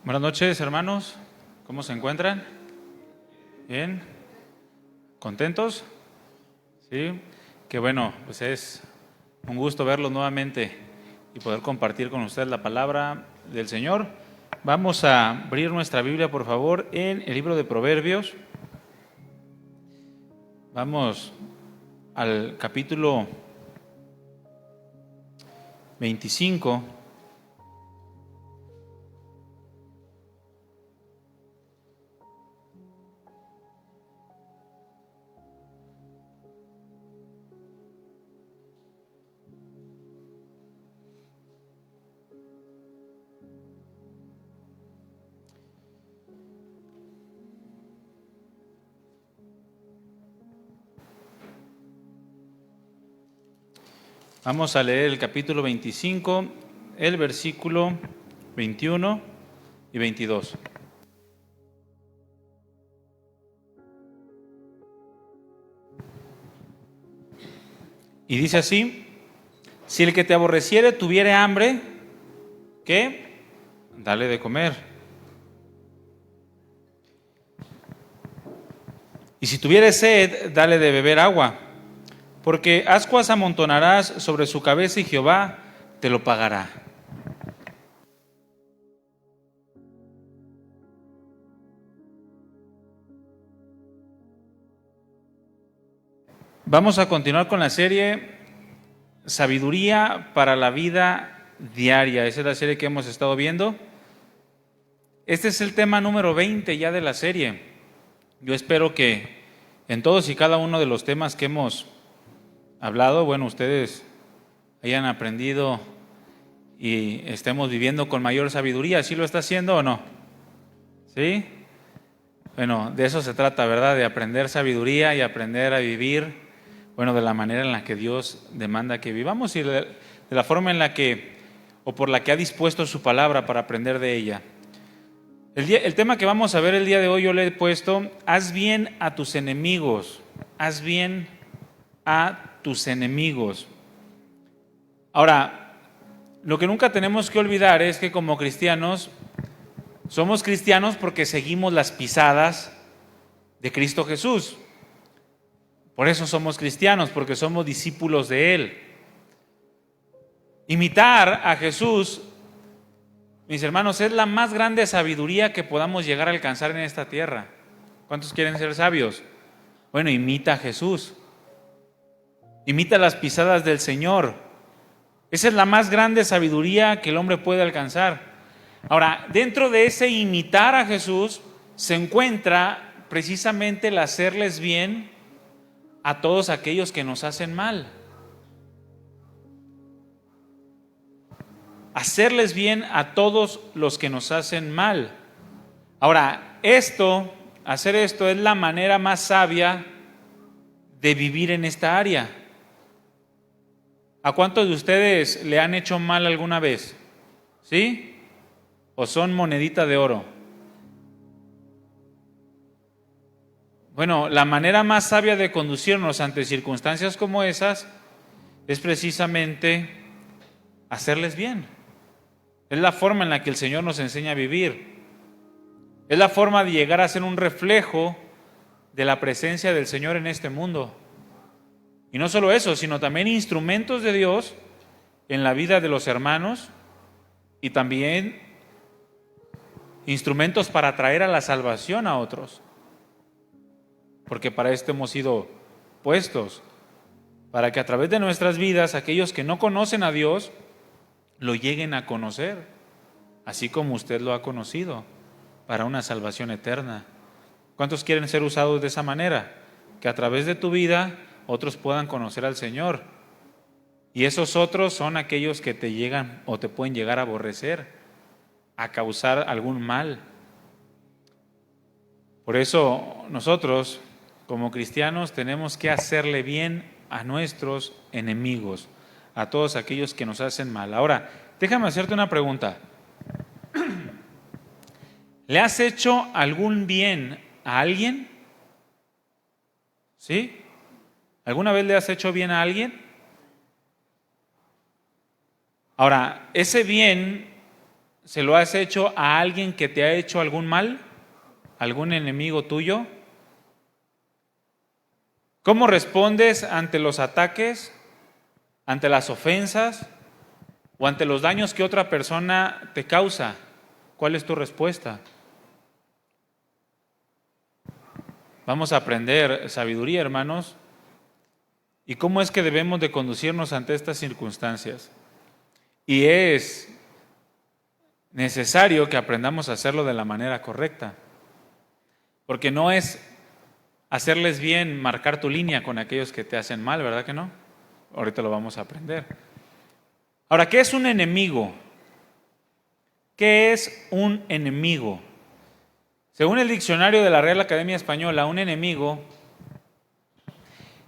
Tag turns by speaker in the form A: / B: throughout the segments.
A: Buenas noches, hermanos. ¿Cómo se encuentran? ¿Bien? ¿Contentos? Sí. Qué bueno, pues es un gusto verlos nuevamente y poder compartir con ustedes la palabra del Señor. Vamos a abrir nuestra Biblia, por favor, en el libro de Proverbios. Vamos al capítulo 25. Vamos a leer el capítulo 25, el versículo 21 y 22. Y dice así: si el que te aborreciere tuviere hambre, ¿qué? Dale de comer. Y si tuviere sed, dale de beber agua, porque ascuas amontonarás sobre su cabeza y Jehová te lo pagará. Vamos a continuar con la serie Sabiduría para la vida diaria. Esa es la serie que hemos estado viendo. Este es el tema número 20 ya de la serie. Yo espero que en todos y cada uno de los temas que hemos hablado, bueno, ustedes hayan aprendido y estemos viviendo con mayor sabiduría. ¿Sí lo está haciendo o no? ¿Sí? Bueno, de eso se trata, ¿verdad? De aprender sabiduría y aprender a vivir, bueno, de la manera en la que Dios demanda que vivamos y de la forma en la que, o por la que ha dispuesto su palabra para aprender de ella. El tema que vamos a ver el día de hoy yo le he puesto: haz bien a tus enemigos, haz bien a tus enemigos. Ahora, lo que nunca tenemos que olvidar es que como cristianos, somos cristianos porque seguimos las pisadas de Cristo Jesús. Por eso somos cristianos, porque somos discípulos de Él. Imitar a Jesús, mis hermanos, es la más grande sabiduría que podamos llegar a alcanzar en esta tierra. ¿Cuántos quieren ser sabios? Bueno, imita a Jesús. Imita las pisadas del Señor. Esa es la más grande sabiduría que el hombre puede alcanzar. Ahora, dentro de ese imitar a Jesús se encuentra precisamente el hacerles bien a todos aquellos que nos hacen mal. Hacerles bien a todos los que nos hacen mal. Ahora, hacer esto es la manera más sabia de vivir en esta área. ¿A cuántos de ustedes le han hecho mal alguna vez? ¿Sí? ¿O son monedita de oro? Bueno, la manera más sabia de conducirnos ante circunstancias como esas es precisamente hacerles bien. Es la forma en la que el Señor nos enseña a vivir. Es la forma de llegar a ser un reflejo de la presencia del Señor en este mundo. Y no solo eso, sino también instrumentos de Dios en la vida de los hermanos y también instrumentos para traer a la salvación a otros. Porque para esto hemos sido puestos, para que a través de nuestras vidas aquellos que no conocen a Dios lo lleguen a conocer, así como usted lo ha conocido, para una salvación eterna. ¿Cuántos quieren ser usados de esa manera? Que a través de tu vida otros puedan conocer al Señor. Y esos otros son aquellos que te llegan o te pueden llegar a aborrecer, a causar algún mal. Por eso nosotros, como cristianos, tenemos que hacerle bien a nuestros enemigos, a todos aquellos que nos hacen mal. Ahora, déjame hacerte una pregunta. ¿Le has hecho algún bien a alguien? ¿Sí? ¿Alguna vez le has hecho bien a alguien? Ahora, ese bien se lo has hecho a alguien que te ha hecho algún mal? ¿Algún enemigo tuyo? ¿Cómo respondes ante los ataques, ante las ofensas o ante los daños que otra persona te causa? ¿Cuál es tu respuesta? Vamos a aprender sabiduría, hermanos, y cómo es que debemos de conducirnos ante estas circunstancias. Y es necesario que aprendamos a hacerlo de la manera correcta, porque no es hacerles bien, marcar tu línea con aquellos que te hacen mal, ¿verdad que no? Ahorita lo vamos a aprender. Ahora, ¿qué es un enemigo? ¿Qué es un enemigo? Según el diccionario de la Real Academia Española, un enemigo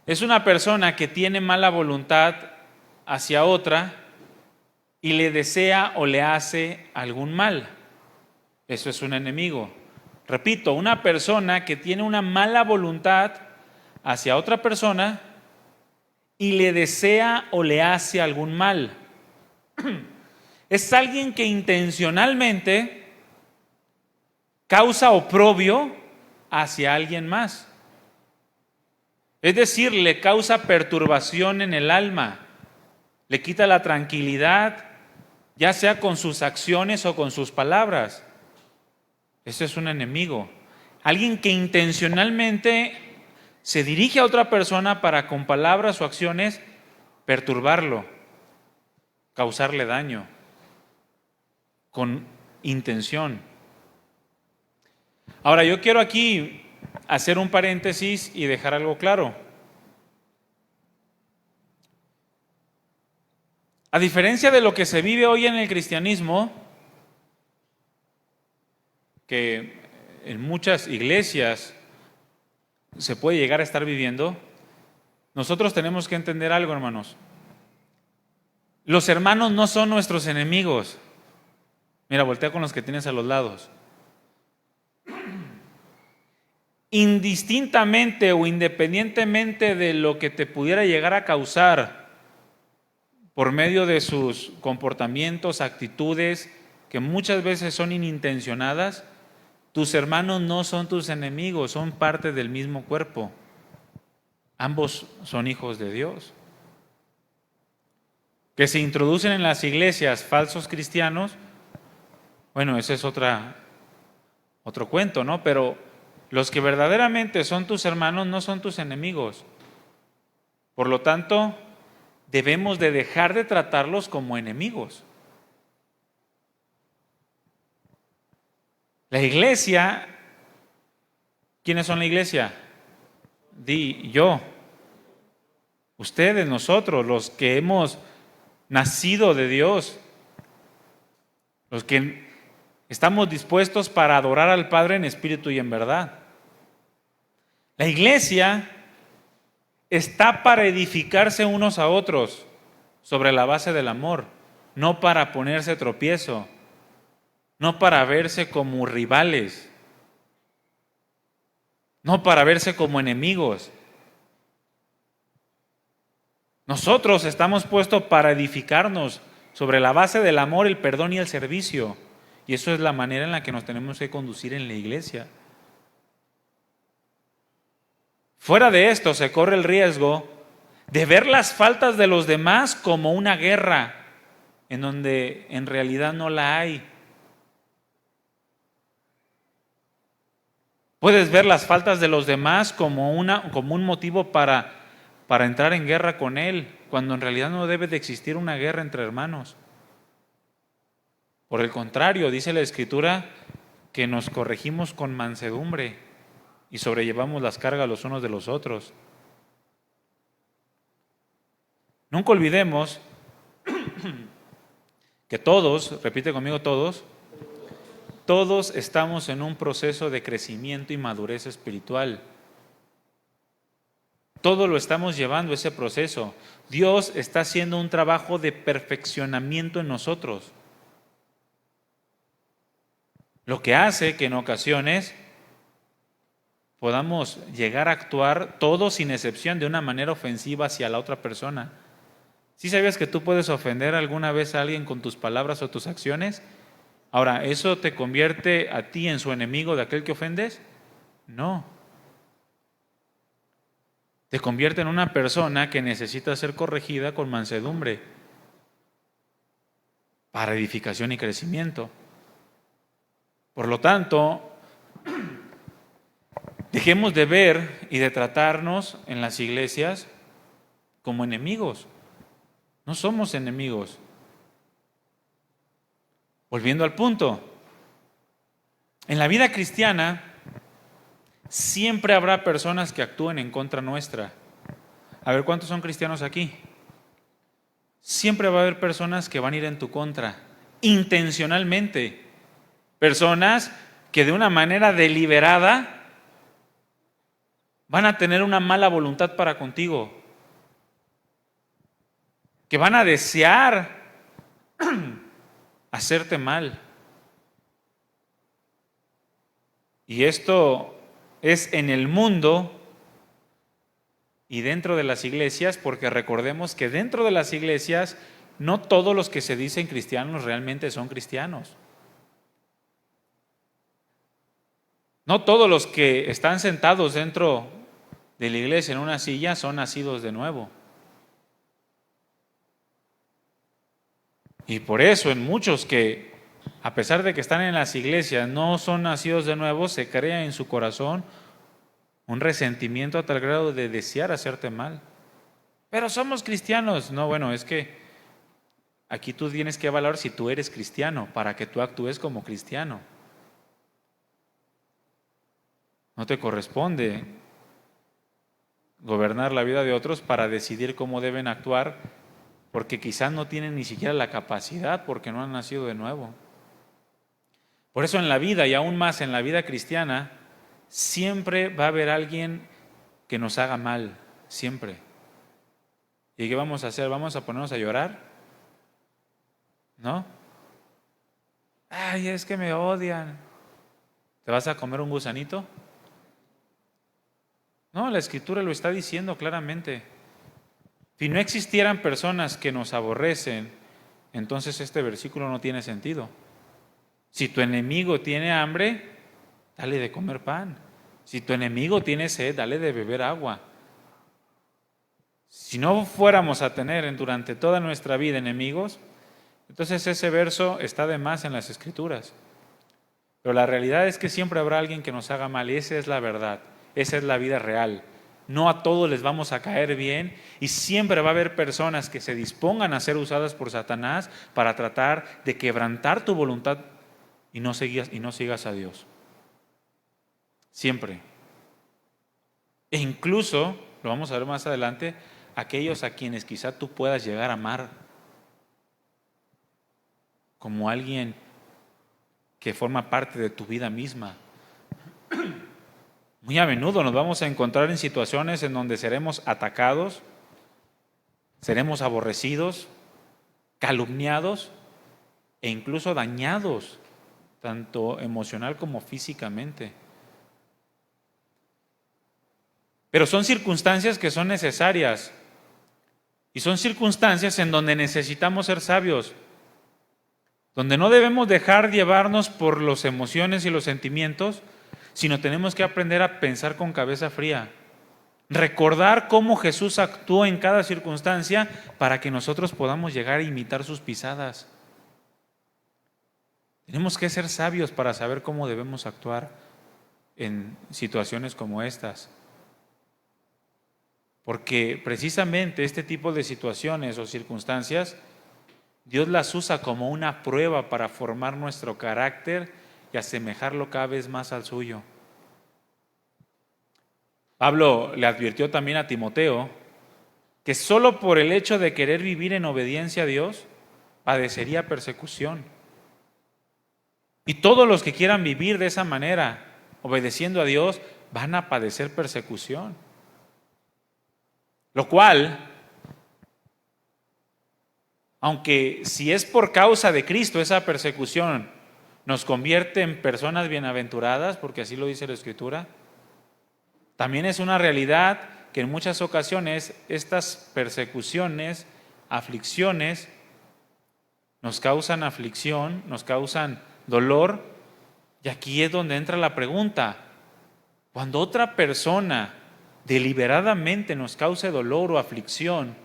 A: es una persona que tiene mala voluntad hacia otra y le desea o le hace algún mal. Eso es un enemigo. Repito, una persona que tiene una mala voluntad hacia otra persona y le desea o le hace algún mal. Es alguien que intencionalmente causa oprobio hacia alguien más. Es decir, le causa perturbación en el alma, le quita la tranquilidad, ya sea con sus acciones o con sus palabras. Ese es un enemigo. Alguien que intencionalmente se dirige a otra persona para con palabras o acciones perturbarlo, causarle daño, con intención. Ahora, yo quiero aquí hacer un paréntesis y dejar algo claro. A diferencia de lo que se vive hoy en el cristianismo, que en muchas iglesias se puede llegar a estar viviendo, nosotros tenemos que entender algo, hermanos. Los hermanos no son nuestros enemigos. Mira, voltea con los que tienes a los lados. Indistintamente o independientemente de lo que te pudiera llegar a causar por medio de sus comportamientos, actitudes, que muchas veces son inintencionadas, tus hermanos no son tus enemigos, son parte del mismo cuerpo. Ambos son hijos de Dios. Que se introducen en las iglesias falsos cristianos, bueno, ese es otro cuento, ¿no? Pero los que verdaderamente son tus hermanos no son tus enemigos. Por lo tanto, debemos de dejar de tratarlos como enemigos. La iglesia, ¿quiénes son la iglesia? Yo, ustedes, nosotros, los que hemos nacido de Dios, los que estamos dispuestos para adorar al Padre en espíritu y en verdad. La iglesia está para edificarse unos a otros sobre la base del amor, no para ponerse tropiezo, no para verse como rivales, no para verse como enemigos. Nosotros estamos puestos para edificarnos sobre la base del amor, el perdón y el servicio. Y eso es la manera en la que nos tenemos que conducir en la iglesia. Fuera de esto se corre el riesgo de ver las faltas de los demás como una guerra en donde en realidad no la hay. Puedes ver las faltas de los demás como un motivo para entrar en guerra con él, cuando en realidad no debe de existir una guerra entre hermanos. Por el contrario, dice la Escritura que nos corregimos con mansedumbre y sobrellevamos las cargas los unos de los otros. Nunca olvidemos que todos, repite conmigo todos estamos en un proceso de crecimiento y madurez espiritual. Todo lo estamos llevando ese proceso. Dios está haciendo un trabajo de perfeccionamiento en nosotros. Lo que hace que en ocasiones podamos llegar a actuar todos sin excepción de una manera ofensiva hacia la otra persona. ¿Sí sabías que tú puedes ofender alguna vez a alguien con tus palabras o tus acciones? Ahora, ¿eso te convierte a ti en su enemigo de aquel que ofendes? No. Te convierte en una persona que necesita ser corregida con mansedumbre para edificación y crecimiento. Por lo tanto, dejemos de ver y de tratarnos en las iglesias como enemigos. No somos enemigos. Volviendo al punto, en la vida cristiana siempre habrá personas que actúen en contra nuestra. A ver, ¿cuántos son cristianos aquí? Siempre va a haber personas que van a ir en tu contra, intencionalmente. Personas que de una manera deliberada van a tener una mala voluntad para contigo, que van a desear hacerte mal. Y esto es en el mundo y dentro de las iglesias, porque recordemos que dentro de las iglesias no todos los que se dicen cristianos realmente son cristianos. No todos los que están sentados dentro de la iglesia en una silla son nacidos de nuevo. Y por eso en muchos que, a pesar de que están en las iglesias, no son nacidos de nuevo, se crea en su corazón un resentimiento a tal grado de desear hacerte mal. Pero somos cristianos. No, bueno, es que aquí tú tienes que evaluar si tú eres cristiano para que tú actúes como cristiano. No te corresponde gobernar la vida de otros para decidir cómo deben actuar, porque quizás no tienen ni siquiera la capacidad porque no han nacido de nuevo. Por eso en la vida, y aún más en la vida cristiana, siempre va a haber alguien que nos haga mal, siempre. ¿Y qué vamos a hacer? ¿Vamos a ponernos a llorar? ¿No? Ay, es que me odian. ¿Te vas a comer un gusanito? No, la Escritura lo está diciendo claramente. Si no existieran personas que nos aborrecen, entonces este versículo no tiene sentido. Si tu enemigo tiene hambre, dale de comer pan. Si tu enemigo tiene sed, dale de beber agua. Si no fuéramos a tener durante toda nuestra vida enemigos, entonces ese verso está de más en las Escrituras. Pero la realidad es que siempre habrá alguien que nos haga mal, y esa es la verdad, esa es la vida real. No a todos les vamos a caer bien, y siempre va a haber personas que se dispongan a ser usadas por Satanás para tratar de quebrantar tu voluntad y no sigas a Dios. Siempre. E incluso, lo vamos a ver más adelante, aquellos a quienes quizá tú puedas llegar a amar como alguien que forma parte de tu vida misma. Muy a menudo nos vamos a encontrar en situaciones en donde seremos atacados, seremos aborrecidos, calumniados e incluso dañados, tanto emocional como físicamente. Pero son circunstancias que son necesarias y son circunstancias en donde necesitamos ser sabios, donde no debemos dejar llevarnos por las emociones y los sentimientos, sino tenemos que aprender a pensar con cabeza fría, recordar cómo Jesús actuó en cada circunstancia para que nosotros podamos llegar a imitar sus pisadas. Tenemos que ser sabios para saber cómo debemos actuar en situaciones como estas. Porque precisamente este tipo de situaciones o circunstancias, Dios las usa como una prueba para formar nuestro carácter y asemejarlo cada vez más al suyo. Pablo le advirtió también a Timoteo que solo por el hecho de querer vivir en obediencia a Dios, padecería persecución. Y todos los que quieran vivir de esa manera, obedeciendo a Dios, van a padecer persecución. Lo cual, aunque si es por causa de Cristo esa persecución nos convierte en personas bienaventuradas, porque así lo dice la Escritura, también es una realidad que en muchas ocasiones estas persecuciones, aflicciones, nos causan aflicción, nos causan dolor. Y aquí es donde entra la pregunta: cuando otra persona deliberadamente nos cause dolor o aflicción,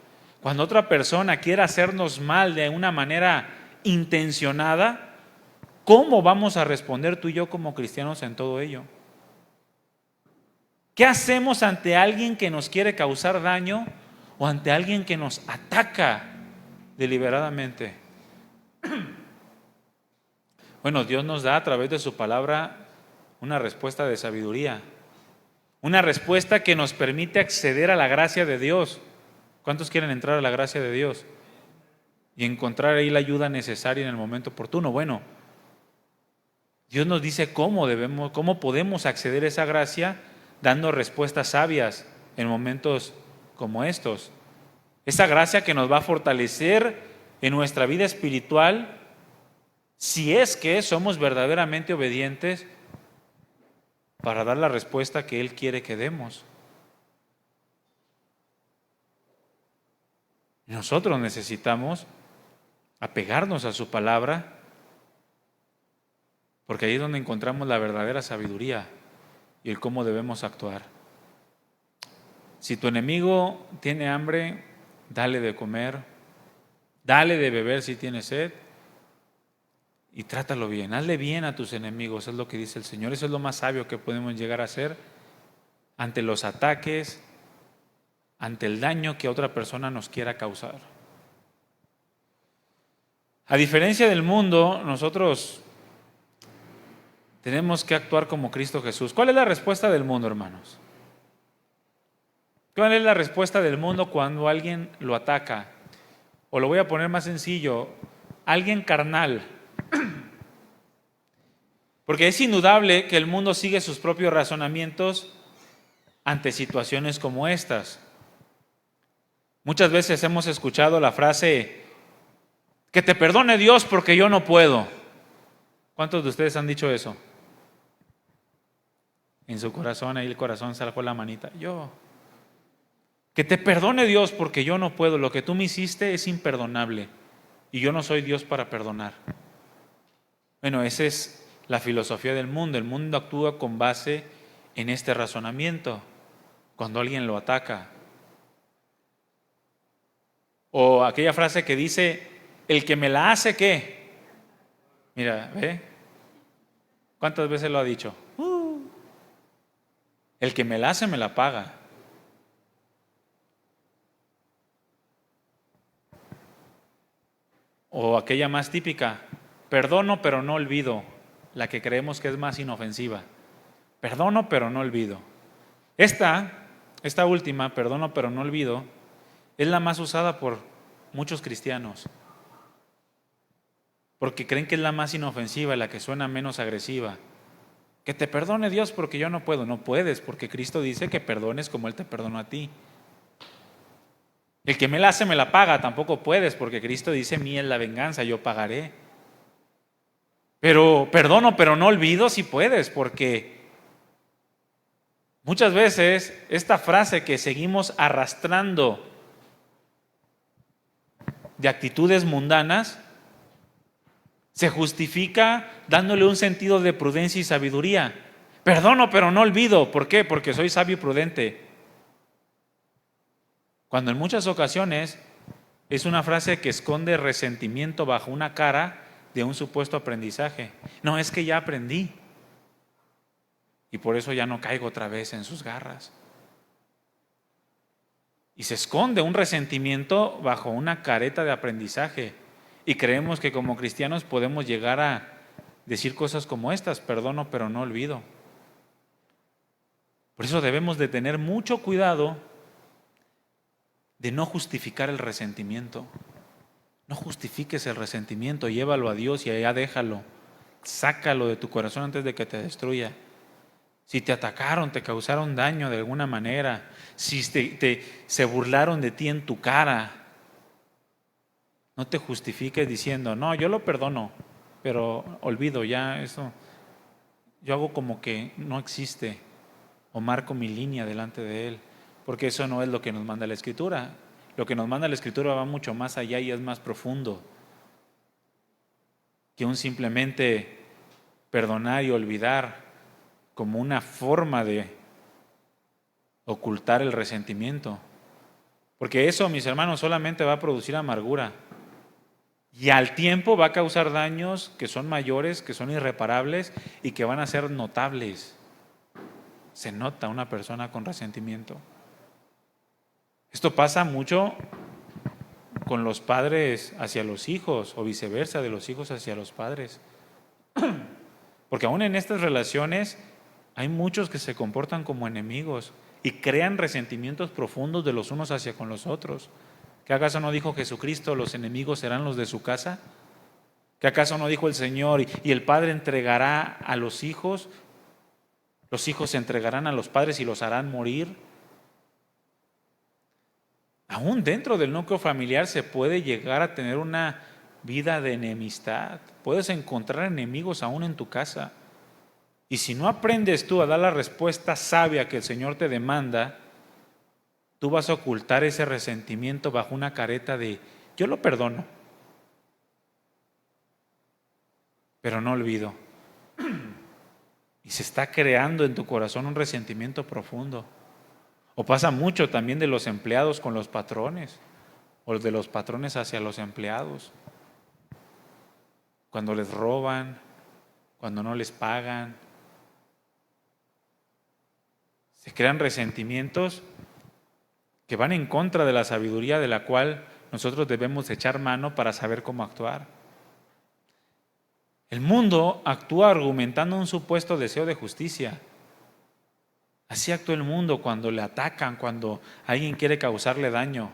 A: cuando otra persona quiera hacernos mal de una manera intencionada, ¿cómo vamos a responder tú y yo como cristianos en todo ello? ¿Qué hacemos ante alguien que nos quiere causar daño o ante alguien que nos ataca deliberadamente? Bueno, Dios nos da a través de su palabra una respuesta de sabiduría, una respuesta que nos permite acceder a la gracia de Dios. ¿Cuántos quieren entrar a la gracia de Dios y encontrar ahí la ayuda necesaria en el momento oportuno? Bueno, Dios nos dice cómo podemos acceder a esa gracia, dando respuestas sabias en momentos como estos. Esa gracia que nos va a fortalecer en nuestra vida espiritual, si es que somos verdaderamente obedientes para dar la respuesta que Él quiere que demos. Nosotros necesitamos apegarnos a su palabra, porque ahí es donde encontramos la verdadera sabiduría y el cómo debemos actuar. Si tu enemigo tiene hambre, dale de comer, dale de beber si tiene sed, y trátalo bien. Hazle bien a tus enemigos, es lo que dice el Señor. Eso es lo más sabio que podemos llegar a hacer ante los ataques, ante el daño que otra persona nos quiera causar. A diferencia del mundo, nosotros tenemos que actuar como Cristo Jesús. ¿Cuál es la respuesta del mundo, hermanos? ¿Cuál es la respuesta del mundo cuando alguien lo ataca? O lo voy a poner más sencillo: alguien carnal. Porque es indudable que el mundo sigue sus propios razonamientos ante situaciones como estas. Muchas veces hemos escuchado la frase: que te perdone Dios porque yo no puedo. ¿Cuántos de ustedes han dicho eso? En su corazón, ahí el corazón sacó la manita. Yo. Que te perdone Dios porque yo no puedo. Lo que tú me hiciste es imperdonable y yo no soy Dios para perdonar. Bueno, esa es la filosofía del mundo. El mundo actúa con base en este razonamiento cuando alguien lo ataca. O aquella frase que dice: el que me la hace, ¿qué? Mira, ¿ve? ¿Cuántas veces lo ha dicho? El que me la hace, me la paga. O aquella más típica: perdono pero no olvido, la que creemos que es más inofensiva. Perdono pero no olvido. Esta última, perdono pero no olvido, es la más usada por muchos cristianos, porque creen que es la más inofensiva, la que suena menos agresiva. Que te perdone Dios porque yo no puedo. No puedes, porque Cristo dice que perdones como Él te perdonó a ti. El que me la hace me la paga. Tampoco puedes, porque Cristo dice: mía es la venganza, yo pagaré. Pero perdono pero no olvido, si puedes, porque muchas veces esta frase que seguimos arrastrando de actitudes mundanas se justifica dándole un sentido de prudencia y sabiduría. Perdono pero no olvido. ¿Por qué? Porque soy sabio y prudente. Cuando en muchas ocasiones es una frase que esconde resentimiento bajo una cara de un supuesto aprendizaje. No, es que ya aprendí y por eso ya no caigo otra vez en sus garras. Y se esconde un resentimiento bajo una careta de aprendizaje. Y creemos que como cristianos podemos llegar a decir cosas como estas: perdono pero no olvido. Por eso debemos de tener mucho cuidado de no justificar el resentimiento. No justifiques el resentimiento, llévalo a Dios y allá déjalo. Sácalo de tu corazón antes de que te destruya. Si te atacaron, te causaron daño de alguna manera, si se burlaron de ti en tu cara, no te justifiques diciendo: no, yo lo perdono, pero olvido ya eso. Yo hago como que no existe o marco mi línea delante de Él, porque eso no es lo que nos manda la Escritura. Lo que nos manda la Escritura va mucho más allá y es más profundo que un simplemente perdonar y olvidar como una forma de ocultar el resentimiento. Porque eso, mis hermanos, solamente va a producir amargura. Y al tiempo va a causar daños que son mayores, que son irreparables y que van a ser notables. Se nota una persona con resentimiento. Esto pasa mucho con los padres hacia los hijos o viceversa, de los hijos hacia los padres. Porque aún en estas relaciones hay muchos que se comportan como enemigos y crean resentimientos profundos de los unos hacia con los otros. ¿Qué acaso no dijo Jesucristo, los enemigos serán los de su casa? ¿Qué acaso no dijo el Señor, y el Padre entregará a los hijos se entregarán a los padres y los harán morir? Aún dentro del núcleo familiar se puede llegar a tener una vida de enemistad. Puedes encontrar enemigos aún en tu casa. Y si no aprendes tú a dar la respuesta sabia que el Señor te demanda, tú vas a ocultar ese resentimiento bajo una careta de yo lo perdono, pero no olvido. Y se está creando en tu corazón un resentimiento profundo. O pasa mucho también de los empleados con los patrones, o de los patrones hacia los empleados. Cuando les roban, cuando no les pagan. Se crean resentimientos que van en contra de la sabiduría de la cual nosotros debemos echar mano para saber cómo actuar. El mundo actúa argumentando un supuesto deseo de justicia. Así actúa el mundo cuando le atacan, cuando alguien quiere causarle daño.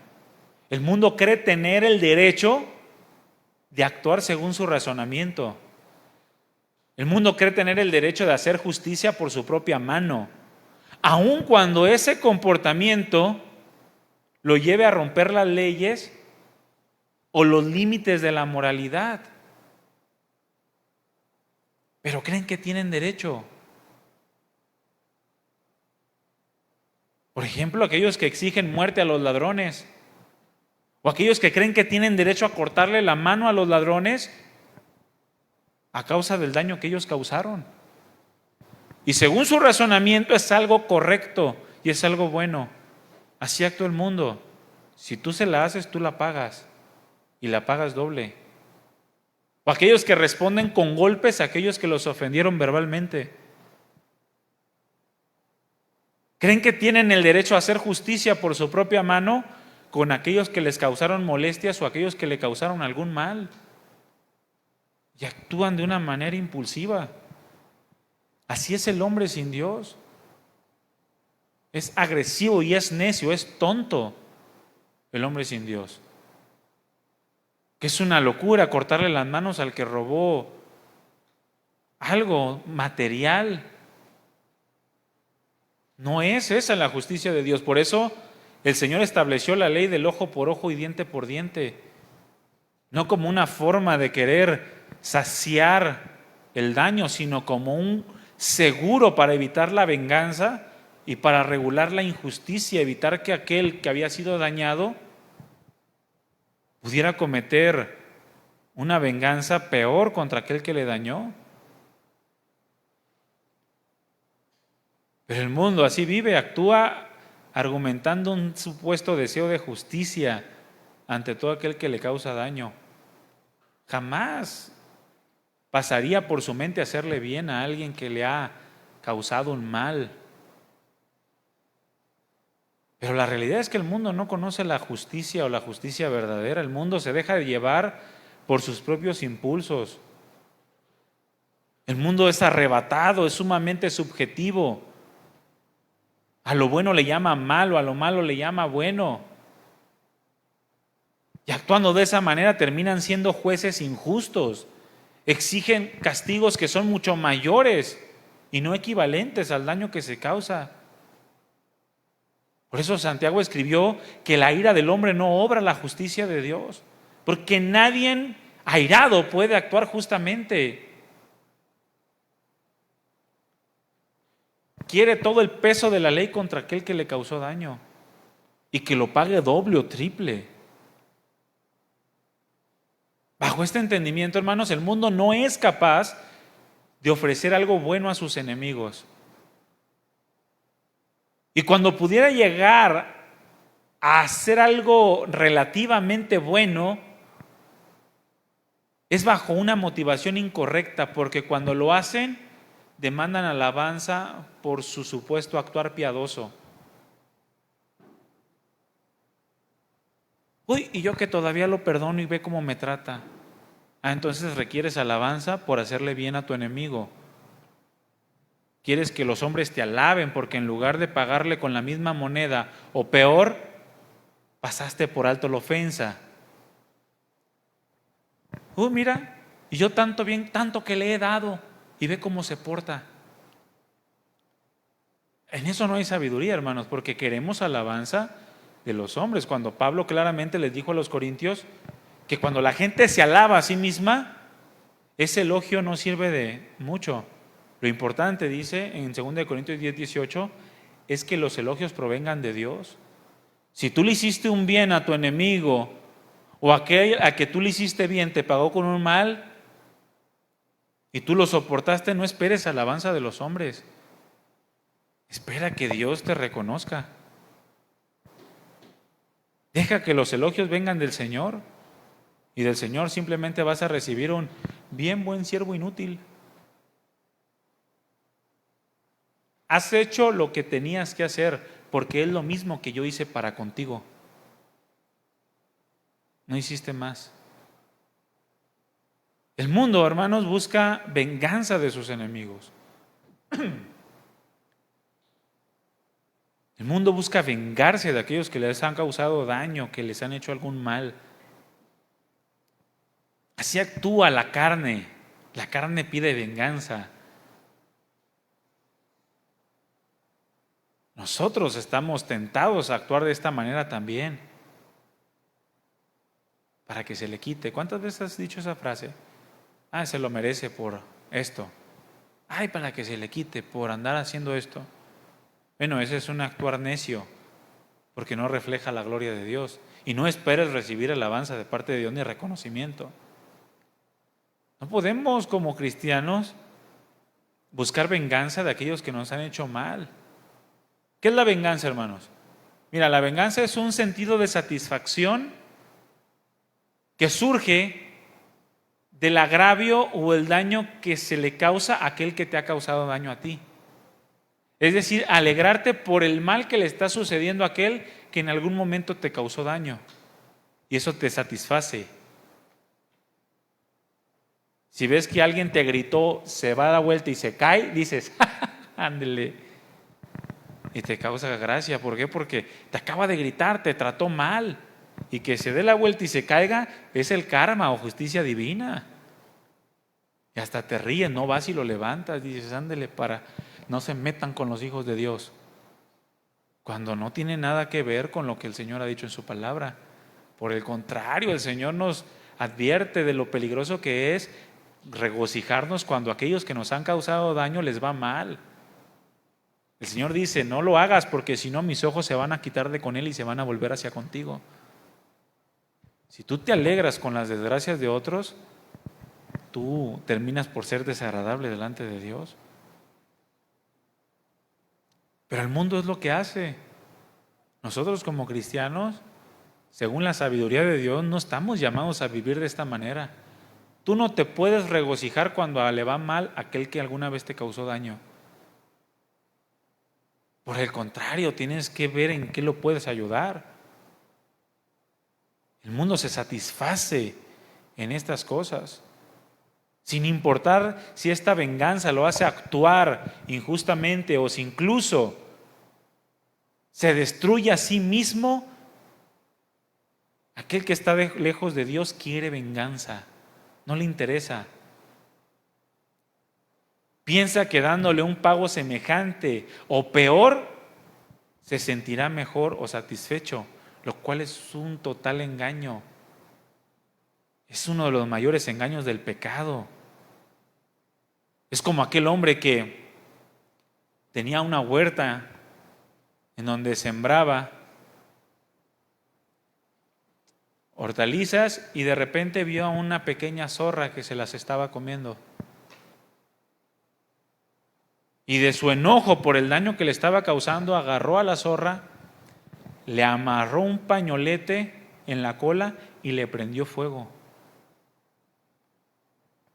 A: El mundo cree tener el derecho de actuar según su razonamiento. El mundo cree tener el derecho de hacer justicia por su propia mano, aun cuando ese comportamiento lo lleve a romper las leyes o los límites de la moralidad. Pero creen que tienen derecho. Por ejemplo, aquellos que exigen muerte a los ladrones, o aquellos que creen que tienen derecho a cortarle la mano a los ladrones a causa del daño que ellos causaron. Y según su razonamiento es algo correcto y es algo bueno. Así actúa el mundo. Si tú se la haces, tú la pagas, y la pagas doble. O aquellos que responden con golpes a aquellos que los ofendieron verbalmente. Creen que tienen el derecho a hacer justicia por su propia mano con aquellos que les causaron molestias o aquellos que le causaron algún mal. Y actúan de una manera impulsiva. Así es el hombre sin Dios. Es agresivo y es necio, es tonto el hombre sin Dios. Que es una locura cortarle las manos al que robó algo material. No es esa la justicia de Dios. Por eso el Señor estableció la ley del ojo por ojo y diente por diente. No como una forma de querer saciar el daño, sino como un seguro para evitar la venganza y para regular la injusticia, evitar que aquel que había sido dañado pudiera cometer una venganza peor contra aquel que le dañó. Pero el mundo así vive, actúa argumentando un supuesto deseo de justicia ante todo aquel que le causa daño. Jamás pasaría por su mente hacerle bien a alguien que le ha causado un mal. Pero la realidad es que el mundo no conoce la justicia o la justicia verdadera. El mundo se deja de llevar por sus propios impulsos. El mundo es arrebatado, es sumamente subjetivo. A lo bueno le llama malo, a lo malo le llama bueno. Y actuando de esa manera terminan siendo jueces injustos. Exigen castigos que son mucho mayores y no equivalentes al daño que se causa. Por eso Santiago escribió que la ira del hombre no obra la justicia de Dios, porque nadie airado puede actuar justamente. Quiere todo el peso de la ley contra aquel que le causó daño y que lo pague doble o triple. Bajo este entendimiento, hermanos, el mundo no es capaz de ofrecer algo bueno a sus enemigos. Y cuando pudiera llegar a hacer algo relativamente bueno, es bajo una motivación incorrecta, porque cuando lo hacen, demandan alabanza por su supuesto actuar piadoso. Uy, y yo que todavía lo perdono y ve cómo me trata. Entonces requieres alabanza por hacerle bien a tu enemigo. Quieres que los hombres te alaben porque en lugar de pagarle con la misma moneda o peor, pasaste por alto la ofensa. Mira, y yo tanto bien, tanto que le he dado, y ve cómo se porta. En eso no hay sabiduría, hermanos, porque queremos alabanza de los hombres. Cuando Pablo claramente les dijo a los corintios que cuando la gente se alaba a sí misma, ese elogio no sirve de mucho. Lo importante, dice en 2 Corintios 10:18, es que los elogios provengan de Dios. Si tú le hiciste un bien a tu enemigo, o aquel a que tú le hiciste bien te pagó con un mal, y tú lo soportaste, no esperes alabanza de los hombres. Espera que Dios te reconozca. Deja que los elogios vengan del Señor, y del Señor simplemente vas a recibir un bien buen siervo inútil. Has hecho lo que tenías que hacer, porque es lo mismo que yo hice para contigo. No hiciste más. El mundo, hermanos, busca venganza de sus enemigos. El mundo busca vengarse de aquellos que les han causado daño, que les han hecho algún mal. Así actúa la carne. La carne pide venganza. Nosotros estamos tentados a actuar de esta manera también, para que se le quite. ¿Cuántas veces has dicho esa frase? Se lo merece por esto. Para que se le quite por andar haciendo esto. Bueno, ese es un actuar necio, porque no refleja la gloria de Dios. Y no esperes recibir alabanza de parte de Dios ni reconocimiento. No podemos, como cristianos, buscar venganza de aquellos que nos han hecho mal. ¿Qué es la venganza, hermanos? Mira, la venganza es un sentido de satisfacción que surge del agravio o el daño que se le causa a aquel que te ha causado daño a ti. Es decir, alegrarte por el mal que le está sucediendo a aquel que en algún momento te causó daño. Y eso te satisface. Si ves que alguien te gritó, se va a dar vuelta y se cae, dices, ándele. Y te causa gracia. ¿Por qué? Porque te acaba de gritar, te trató mal. Y que se dé la vuelta y se caiga es el karma o justicia divina. Y hasta te ríes, no vas y lo levantas, dices, ándele, para no se metan con los hijos de Dios. Cuando no tiene nada que ver con lo que el Señor ha dicho en su palabra. Por el contrario, el Señor nos advierte de lo peligroso que es regocijarnos cuando aquellos que nos han causado daño les va mal. El Señor dice, no lo hagas porque si no mis ojos se van a quitar de con él y se van a volver hacia contigo. Si tú te alegras con las desgracias de otros, tú terminas por ser desagradable delante de Dios. Pero el mundo es lo que hace. Nosotros como cristianos, según la sabiduría de Dios, no estamos llamados a vivir de esta manera. Tú no te puedes regocijar cuando le va mal a aquel que alguna vez te causó daño. Por el contrario, tienes que ver en qué lo puedes ayudar. El mundo se satisface en estas cosas, sin importar si esta venganza lo hace actuar injustamente o si incluso se destruye a sí mismo. Aquel que está lejos de Dios quiere venganza, no le interesa. Piensa que dándole un pago semejante o peor, se sentirá mejor o satisfecho, lo cual es un total engaño. Es uno de los mayores engaños del pecado. Es como aquel hombre que tenía una huerta en donde sembraba hortalizas y de repente vio a una pequeña zorra que se las estaba comiendo. Y de su enojo por el daño que le estaba causando, agarró a la zorra, le amarró un pañolete en la cola y le prendió fuego.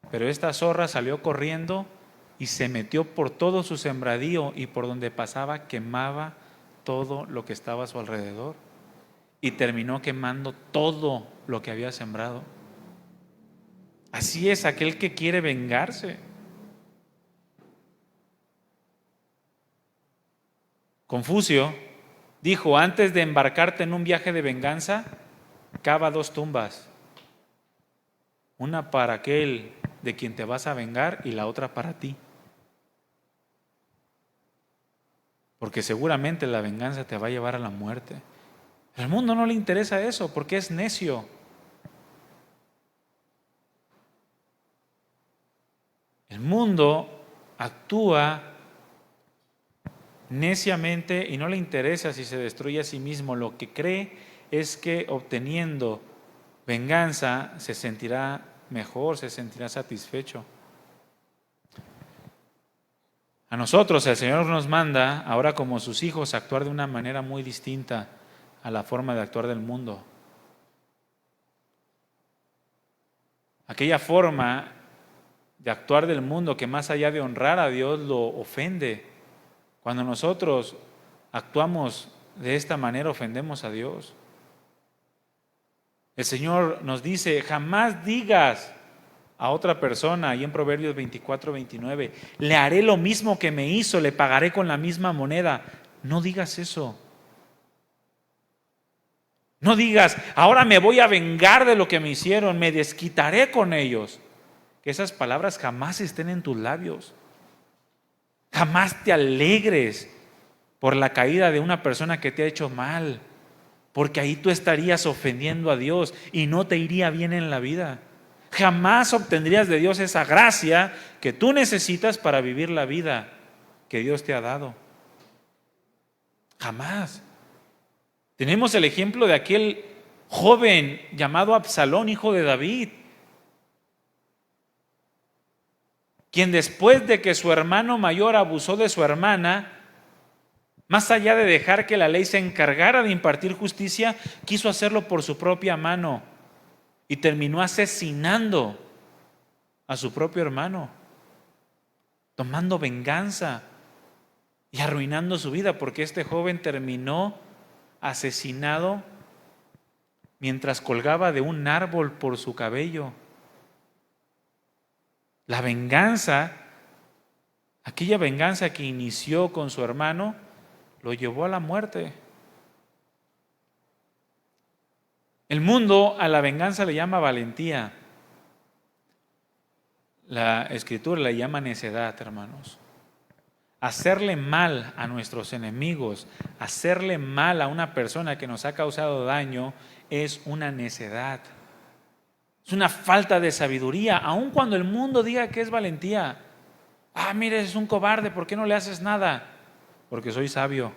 A: Pero esta zorra salió corriendo y se metió por todo su sembradío, y por donde pasaba quemaba todo lo que estaba a su alrededor, y terminó quemando todo lo que había sembrado. Así es aquel que quiere vengarse. Confucio dijo: antes de embarcarte en un viaje de venganza, cava 2 tumbas, una para aquel de quien te vas a vengar y la otra para ti, porque seguramente la venganza te va a llevar a la muerte. Al mundo no le interesa eso porque es necio. El mundo actúa neciamente y no le interesa si se destruye a sí mismo. Lo que cree es que obteniendo venganza se sentirá mejor, se sentirá satisfecho. A nosotros el Señor nos manda ahora como sus hijos a actuar de una manera muy distinta a la forma de actuar del mundo. Aquella forma de actuar del mundo que más allá de honrar a Dios lo ofende. Cuando nosotros actuamos de esta manera ofendemos a Dios. El Señor nos dice: jamás digas a otra persona, y en Proverbios 24-29, le haré lo mismo que me hizo, le pagaré con la misma moneda. No digas eso. No digas: ahora me voy a vengar de lo que me hicieron, me desquitaré con ellos. Que esas palabras jamás estén en tus labios. Jamás te alegres por la caída de una persona que te ha hecho mal, porque ahí tú estarías ofendiendo a Dios y no te iría bien en la vida. Jamás obtendrías de Dios esa gracia que tú necesitas para vivir la vida que Dios te ha dado. Jamás. Tenemos el ejemplo de aquel joven llamado Absalón, hijo de David, quien después de que su hermano mayor abusó de su hermana, más allá de dejar que la ley se encargara de impartir justicia, quiso hacerlo por su propia mano y terminó asesinando a su propio hermano, tomando venganza y arruinando su vida, porque este joven terminó asesinado mientras colgaba de un árbol por su cabello. La venganza, aquella venganza que inició con su hermano, lo llevó a la muerte. El mundo a la venganza le llama valentía. La Escritura le llama necedad, hermanos. Hacerle mal a nuestros enemigos, hacerle mal a una persona que nos ha causado daño, es una necedad. Es una falta de sabiduría, aun cuando el mundo diga que es valentía. Mire, es un cobarde, ¿por qué no le haces nada? Porque soy sabio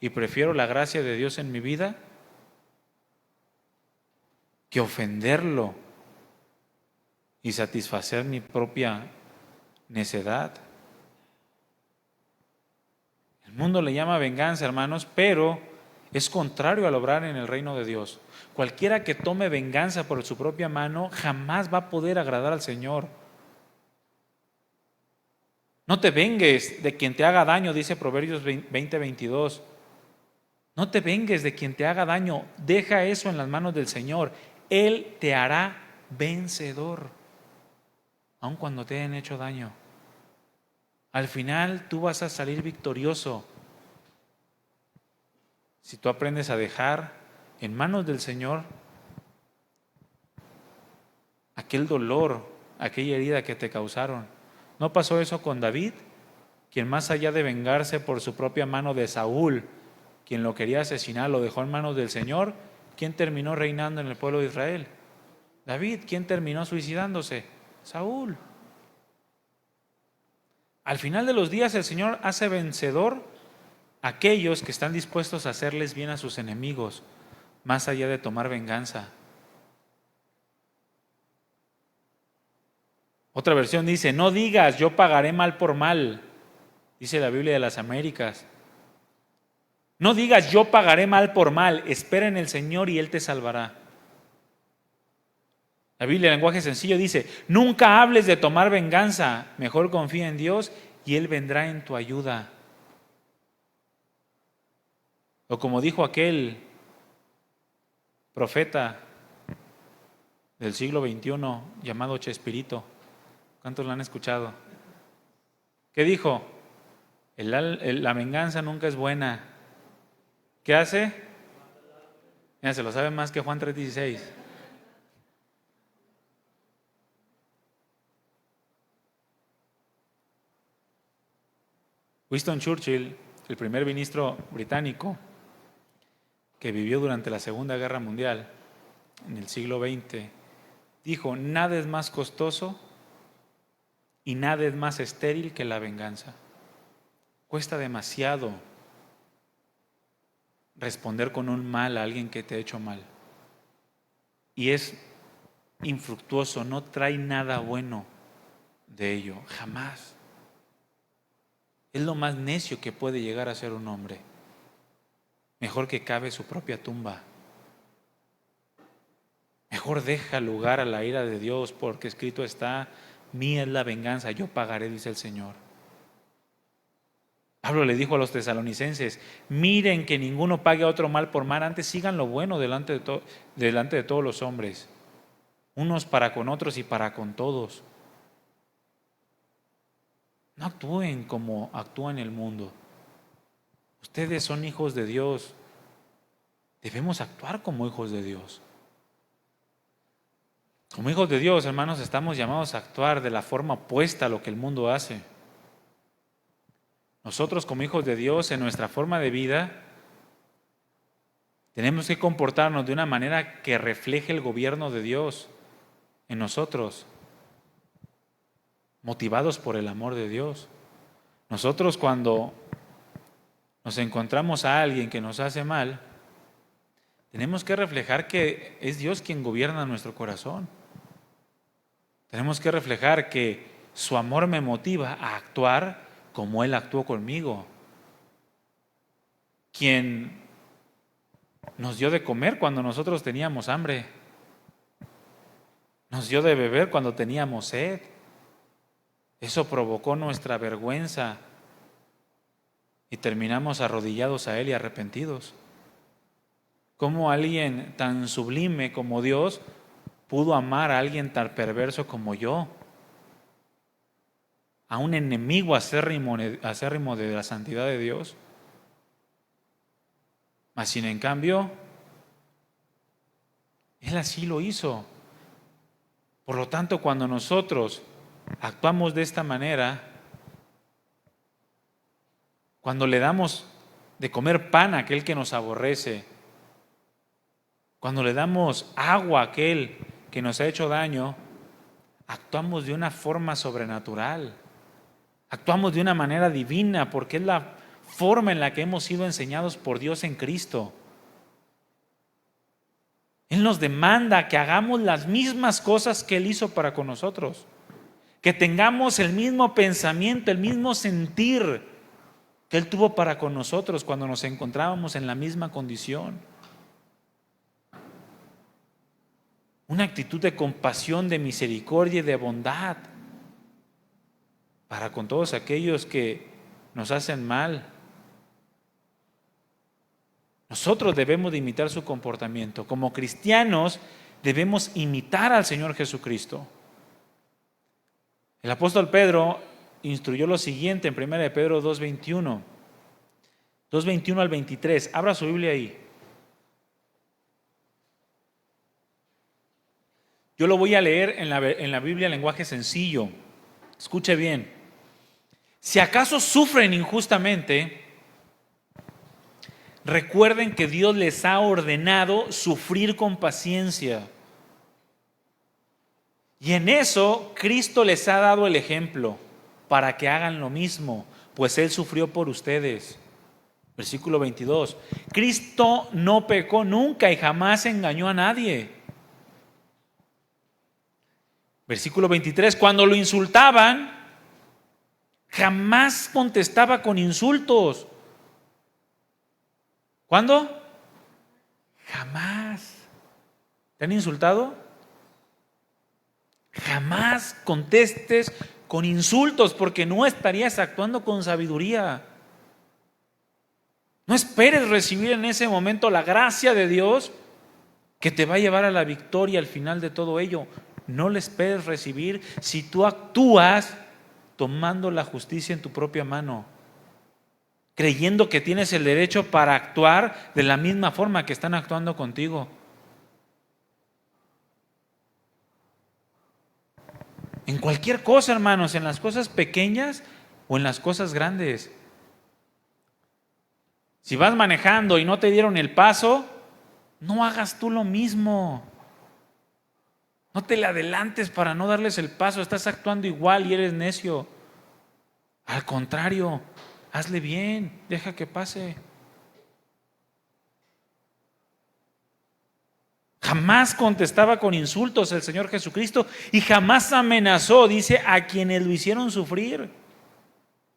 A: y prefiero la gracia de Dios en mi vida que ofenderlo y satisfacer mi propia necedad. El mundo le llama venganza, hermanos, pero es contrario al obrar en el reino de Dios. Cualquiera que tome venganza por su propia mano jamás va a poder agradar al Señor. No te vengues de quien te haga daño, dice Proverbios 20-22. No te vengues de quien te haga daño, deja eso en las manos del Señor. Él te hará vencedor, aun cuando te hayan hecho daño. Al final tú vas a salir victorioso si tú aprendes a dejar en manos del Señor aquel dolor, aquella herida que te causaron. ¿No pasó eso con David? Quien más allá de vengarse por su propia mano de Saúl, quien lo quería asesinar, lo dejó en manos del Señor. ¿Quién terminó reinando en el pueblo de Israel? David. ¿Quién terminó suicidándose? Saúl. Al final de los días el Señor hace vencedor a aquellos que están dispuestos a hacerles bien a sus enemigos, más allá de tomar venganza. Otra versión dice: no digas yo pagaré mal por mal. dice la Biblia de las Américas. No digas yo pagaré mal por mal, espera en el Señor y Él te salvará. La Biblia en lenguaje sencillo dice, nunca hables de tomar venganza, mejor confía en Dios y Él vendrá en tu ayuda. O como dijo aquel profeta del siglo XXI llamado Chespirito, ¿cuántos lo han escuchado? ¿Qué dijo? La venganza nunca es buena. ¿Qué hace? Mira, se lo sabe más que Juan 3:16. Winston Churchill, el primer ministro británico que vivió durante la Segunda Guerra Mundial en el siglo XX, dijo, nada es más costoso y nada es más estéril que la venganza. Cuesta demasiado responder con un mal a alguien que te ha hecho mal. Y es infructuoso, no trae nada bueno de ello, jamás. Es lo más necio que puede llegar a ser un hombre. Mejor que cabe su propia tumba. Mejor deja lugar a la ira de Dios, porque escrito está, mía es la venganza, yo pagaré, dice el Señor. Pablo le dijo a los tesalonicenses, miren que ninguno pague a otro mal por mal, antes sigan lo bueno delante de todos los hombres, unos para con otros y para con todos. No actúen como actúa en el mundo. Ustedes son hijos de Dios. Debemos actuar como hijos de Dios. Como hijos de Dios, hermanos, estamos llamados a actuar de la forma opuesta a lo que el mundo hace. Nosotros como hijos de Dios, en nuestra forma de vida, tenemos que comportarnos de una manera que refleje el gobierno de Dios en nosotros, motivados por el amor de Dios. Nosotros cuando nos encontramos a alguien que nos hace mal, tenemos que reflejar que es Dios quien gobierna nuestro corazón. Tenemos que reflejar que su amor me motiva a actuar como Él actuó conmigo. Quien nos dio de comer cuando nosotros teníamos hambre. Nos dio de beber cuando teníamos sed. Eso provocó nuestra vergüenza y terminamos arrodillados a Él y arrepentidos. ¿Cómo alguien tan sublime como Dios pudo amar a alguien tan perverso como yo? A un enemigo acérrimo de la santidad de Dios. Mas sin en cambio, Él así lo hizo. Por lo tanto, cuando nosotros actuamos de esta manera, cuando le damos de comer pan a aquel que nos aborrece, cuando le damos agua a aquel que nos ha hecho daño, actuamos de una forma sobrenatural. Actuamos de una manera divina porque es la forma en la que hemos sido enseñados por Dios en Cristo. Él nos demanda que hagamos las mismas cosas que Él hizo para con nosotros. Que tengamos el mismo pensamiento, el mismo sentir que Él tuvo para con nosotros cuando nos encontrábamos en la misma condición. Una actitud de compasión, de misericordia y de bondad para con todos aquellos que nos hacen mal. Nosotros debemos de imitar su comportamiento. Como cristianos debemos imitar al Señor Jesucristo. El apóstol Pedro instruyó lo siguiente en 1 Pedro 2:21 al 23. Abra su Biblia ahí. Yo lo voy a leer en la Biblia en lenguaje sencillo. Escuche bien. Si acaso sufren injustamente, recuerden que Dios les ha ordenado sufrir con paciencia. Y en eso Cristo les ha dado el ejemplo para que hagan lo mismo, pues Él sufrió por ustedes. Versículo 22. Cristo no pecó nunca y jamás engañó a nadie. Versículo 23. Cuando lo insultaban, jamás contestaba con insultos. ¿Cuándo? Jamás. ¿Te han insultado? Jamás contestes con insultos, porque no estarías actuando con sabiduría. No esperes recibir en ese momento la gracia de Dios que te va a llevar a la victoria al final de todo ello. No le esperes recibir si tú actúas tomando la justicia en tu propia mano, creyendo que tienes el derecho para actuar de la misma forma que están actuando contigo. En cualquier cosa, hermanos, en las cosas pequeñas o en las cosas grandes. Si vas manejando y no te dieron el paso, no hagas tú lo mismo. No te le adelantes para no darles el paso. Estás actuando igual y eres necio. Al contrario, hazle bien, deja que pase. Jamás contestaba con insultos el Señor Jesucristo y jamás amenazó, dice, a quienes lo hicieron sufrir.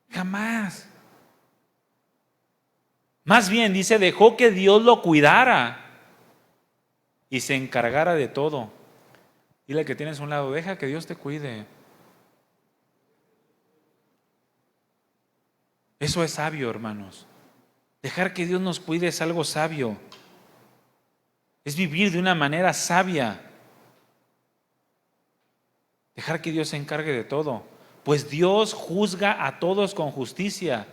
A: Jamás. Más bien, dice, dejó que Dios lo cuidara y se encargara de todo. Dile que tienes a un lado, deja que Dios te cuide. Eso es sabio, hermanos. Dejar que Dios nos cuide es algo sabio. Es vivir de una manera sabia. Dejar que Dios se encargue de todo. Pues Dios juzga a todos con justicia.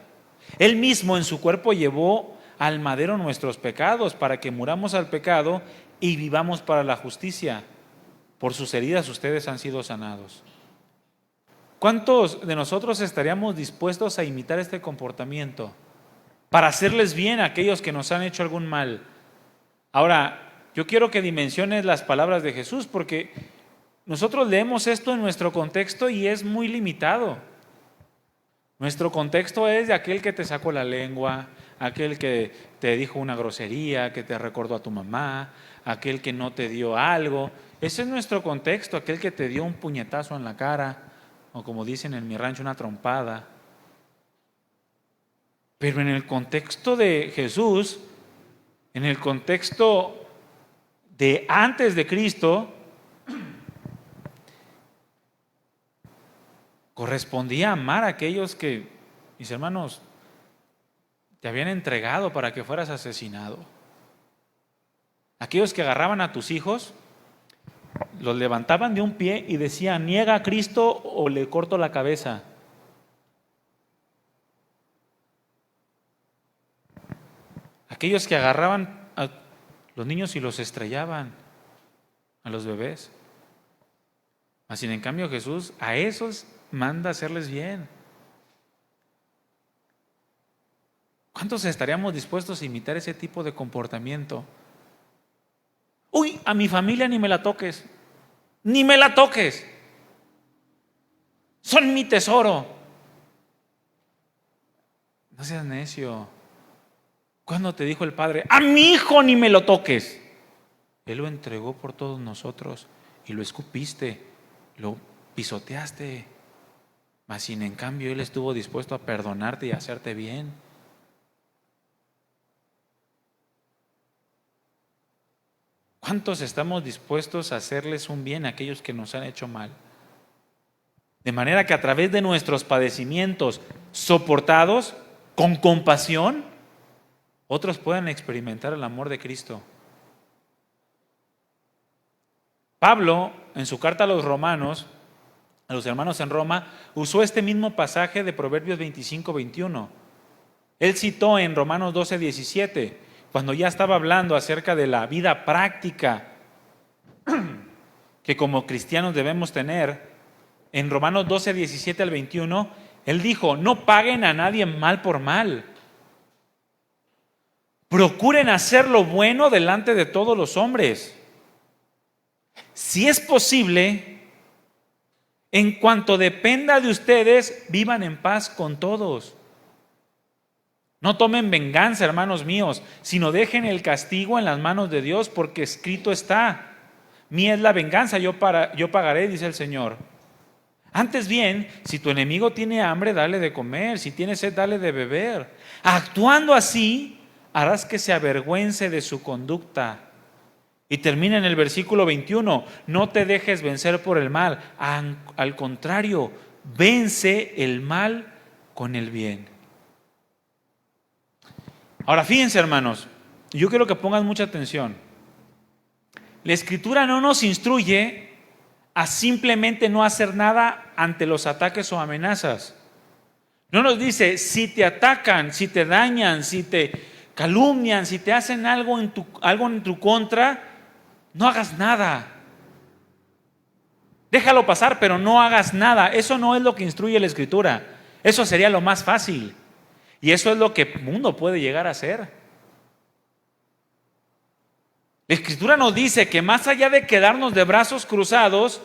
A: Él mismo en su cuerpo llevó al madero nuestros pecados para que muramos al pecado y vivamos para la justicia. Por sus heridas ustedes han sido sanados. ¿Cuántos de nosotros estaríamos dispuestos a imitar este comportamiento para hacerles bien a aquellos que nos han hecho algún mal? Ahora, yo quiero que dimensiones las palabras de Jesús, porque nosotros leemos esto en nuestro contexto y es muy limitado. Nuestro contexto es de aquel que te sacó la lengua, aquel que te dijo una grosería, que te recordó a tu mamá, aquel que no te dio algo. Ese es nuestro contexto, aquel que te dio un puñetazo en la cara, o como dicen en mi rancho, una trompada. Pero en el contexto de Jesús, en el contexto de antes de Cristo, correspondía amar a aquellos que, mis hermanos, te habían entregado para que fueras asesinado. Aquellos que agarraban a tus hijos, los levantaban de un pie y decían, niega a Cristo o le corto la cabeza. Aquellos que agarraban a los niños y los estrellaban, a los bebés. Así en cambio Jesús a esos manda hacerles bien. ¿Cuántos estaríamos dispuestos a imitar ese tipo de comportamiento? Uy, a mi familia ni me la toques. Ni me la toques. Son mi tesoro. No seas necio. ¿Cuándo te dijo el Padre, a mi hijo ni me lo toques? Él lo entregó por todos nosotros y lo escupiste, lo pisoteaste. Mas sin en cambio Él estuvo dispuesto a perdonarte y a hacerte bien. ¿Cuántos estamos dispuestos a hacerles un bien a aquellos que nos han hecho mal? De manera que a través de nuestros padecimientos soportados con compasión, otros puedan experimentar el amor de Cristo. Pablo, en su carta a los romanos, a los hermanos en Roma, usó este mismo pasaje de Proverbios 25-21. Él citó en Romanos 12-17, cuando ya estaba hablando acerca de la vida práctica que como cristianos debemos tener. En Romanos 12, 17-21, él dijo, no paguen a nadie mal por mal. Procuren hacer lo bueno delante de todos los hombres. Si es posible, en cuanto dependa de ustedes, vivan en paz con todos. No tomen venganza, hermanos míos, sino dejen el castigo en las manos de Dios, porque escrito está, mía es la venganza, yo pagaré, dice el Señor. Antes bien, si tu enemigo tiene hambre, dale de comer, si tiene sed, dale de beber. Actuando así, harás que se avergüence de su conducta. Y termina en el versículo 21, no te dejes vencer por el mal, al contrario, vence el mal con el bien. Ahora fíjense, hermanos, yo quiero que pongan mucha atención. La Escritura no nos instruye a simplemente no hacer nada ante los ataques o amenazas. No nos dice, si te atacan, si te dañan, si te calumnian, si te hacen algo en tu contra, no hagas nada. Déjalo pasar, pero no hagas nada. Eso no es lo que instruye la Escritura. Eso sería lo más fácil. Y eso es lo que el mundo puede llegar a hacer. La Escritura nos dice que más allá de quedarnos de brazos cruzados,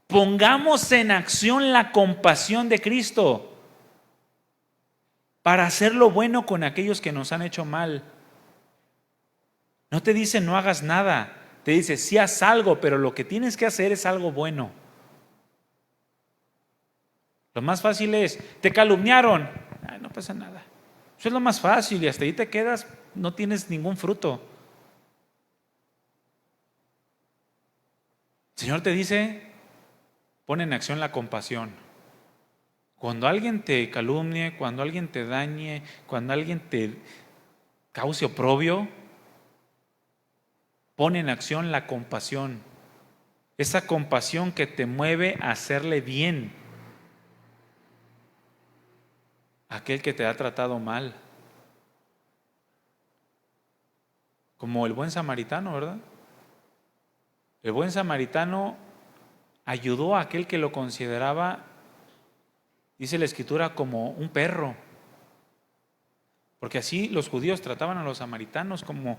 A: pongamos en acción la compasión de Cristo para hacer lo bueno con aquellos que nos han hecho mal. No te dice no hagas nada, te dice sí haz algo, pero lo que tienes que hacer es algo bueno. Lo más fácil es, te calumniaron, no pasa nada. Eso es lo más fácil y hasta ahí te quedas, no tienes ningún fruto. El Señor te dice, pon en acción la compasión. Cuando alguien te calumnie, cuando alguien te dañe, cuando alguien te cause oprobio, pon en acción la compasión. Esa compasión que te mueve a hacerle bien a aquel que te ha tratado mal. Como el buen samaritano, ¿verdad? El buen samaritano ayudó a aquel que lo consideraba, dice la Escritura, como un perro. Porque así los judíos trataban a los samaritanos como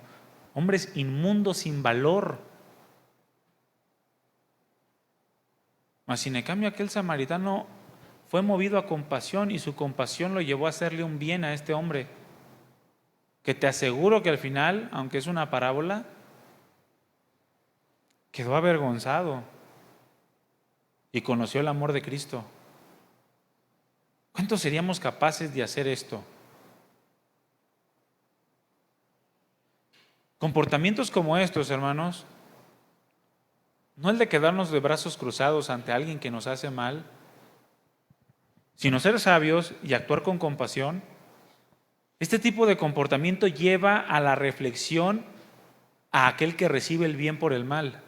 A: hombres inmundos sin valor. Mas sin en cambio aquel samaritano fue movido a compasión y su compasión lo llevó a hacerle un bien a este hombre. Que te aseguro que al final, aunque es una parábola, quedó avergonzado y conoció el amor de Cristo. ¿Cuántos seríamos capaces de hacer esto? Comportamientos como estos, hermanos, no el de quedarnos de brazos cruzados ante alguien que nos hace mal, sino ser sabios y actuar con compasión. Este tipo de comportamiento lleva a la reflexión a aquel que recibe el bien por el mal.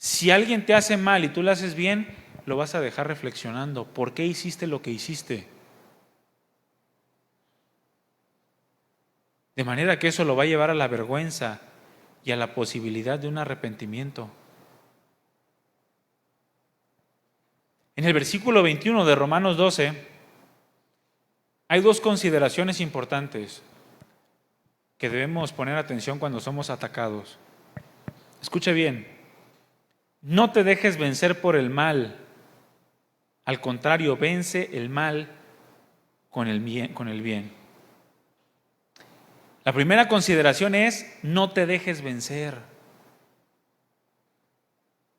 A: Si alguien te hace mal y tú le haces bien, lo vas a dejar reflexionando. ¿Por qué hiciste lo que hiciste? De manera que eso lo va a llevar a la vergüenza y a la posibilidad de un arrepentimiento. En el versículo 21 de Romanos 12 hay dos consideraciones importantes que debemos poner atención cuando somos atacados. Escuche bien. No te dejes vencer por el mal. Al contrario, vence el mal con el bien. La primera consideración es, no te dejes vencer.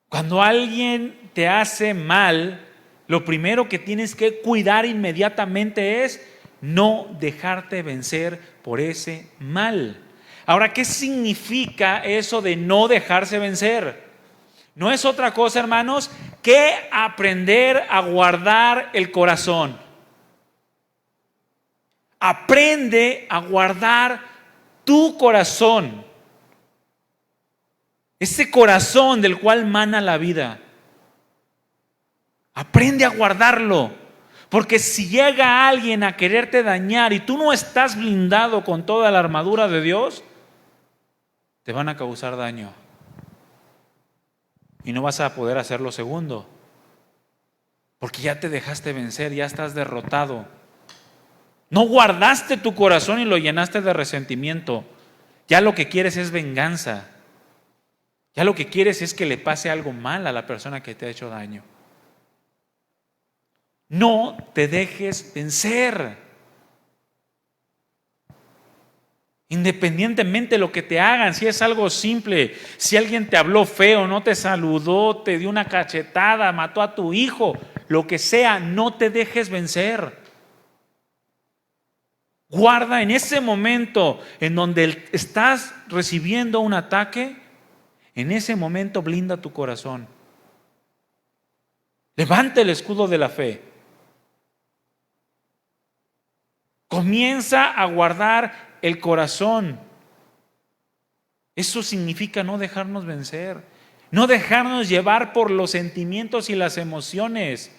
A: Cuando alguien te hace mal, lo primero que tienes que cuidar inmediatamente es no dejarte vencer por ese mal. Ahora, ¿qué significa eso de no dejarse vencer? No es otra cosa, hermanos, que aprender a guardar el corazón. Aprende a guardar tu corazón. Ese corazón del cual mana la vida. Aprende a guardarlo. Porque si llega alguien a quererte dañar y tú no estás blindado con toda la armadura de Dios, te van a causar daño. Y no vas a poder hacer lo segundo, porque ya te dejaste vencer, ya estás derrotado. No guardaste tu corazón y lo llenaste de resentimiento. Ya lo que quieres es venganza. Ya lo que quieres es que le pase algo mal a la persona que te ha hecho daño. No te dejes vencer. Independientemente de lo que te hagan, si es algo simple, si alguien te habló feo, no te saludó, te dio una cachetada, mató a tu hijo, lo que sea, no te dejes vencer. Guarda en ese momento en donde estás recibiendo un ataque, en ese momento blinda tu corazón. Levanta el escudo de la fe. Comienza a guardar el corazón. Eso significa no dejarnos vencer, no dejarnos llevar por los sentimientos y las emociones.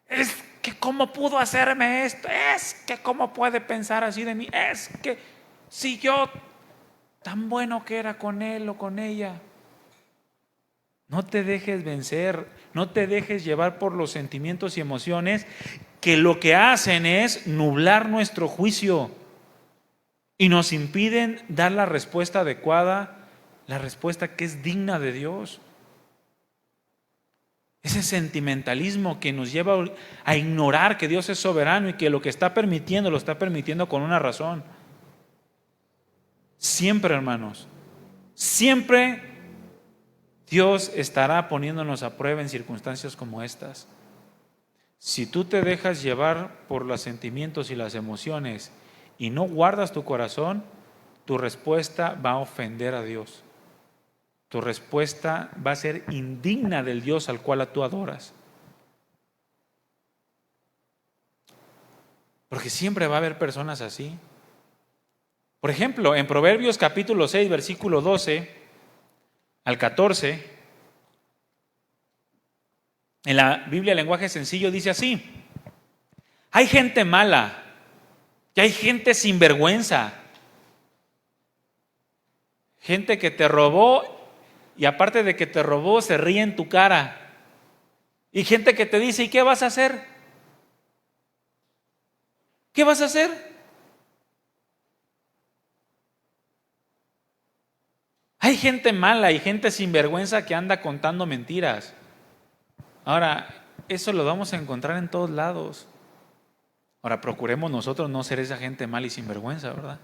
A: Es que cómo pudo hacerme esto, es que cómo puede pensar así de mí, es que si yo tan bueno que era con él o con ella. No te dejes vencer, no te dejes llevar por los sentimientos y emociones que lo que hacen es nublar nuestro juicio y nos impiden dar la respuesta adecuada, la respuesta que es digna de Dios. Ese sentimentalismo que nos lleva a ignorar que Dios es soberano y que lo que está permitiendo, lo está permitiendo con una razón. Siempre, hermanos, siempre Dios estará poniéndonos a prueba en circunstancias como estas. Si tú te dejas llevar por los sentimientos y las emociones y no guardas tu corazón, tu respuesta va a ofender a Dios. Tu respuesta va a ser indigna del Dios al cual tú adoras. Porque siempre va a haber personas así. Por ejemplo, en Proverbios capítulo 6, versículo 12 al 14, en la Biblia lenguaje sencillo dice así: hay gente mala y hay gente sinvergüenza, gente que te robó y aparte de que te robó se ríe en tu cara, y gente que te dice: ¿y qué vas a hacer? ¿Qué vas a hacer? Hay gente mala y gente sinvergüenza que anda contando mentiras. Ahora, eso lo vamos a encontrar en todos lados. Ahora, procuremos nosotros no ser esa gente mala y sinvergüenza, ¿verdad?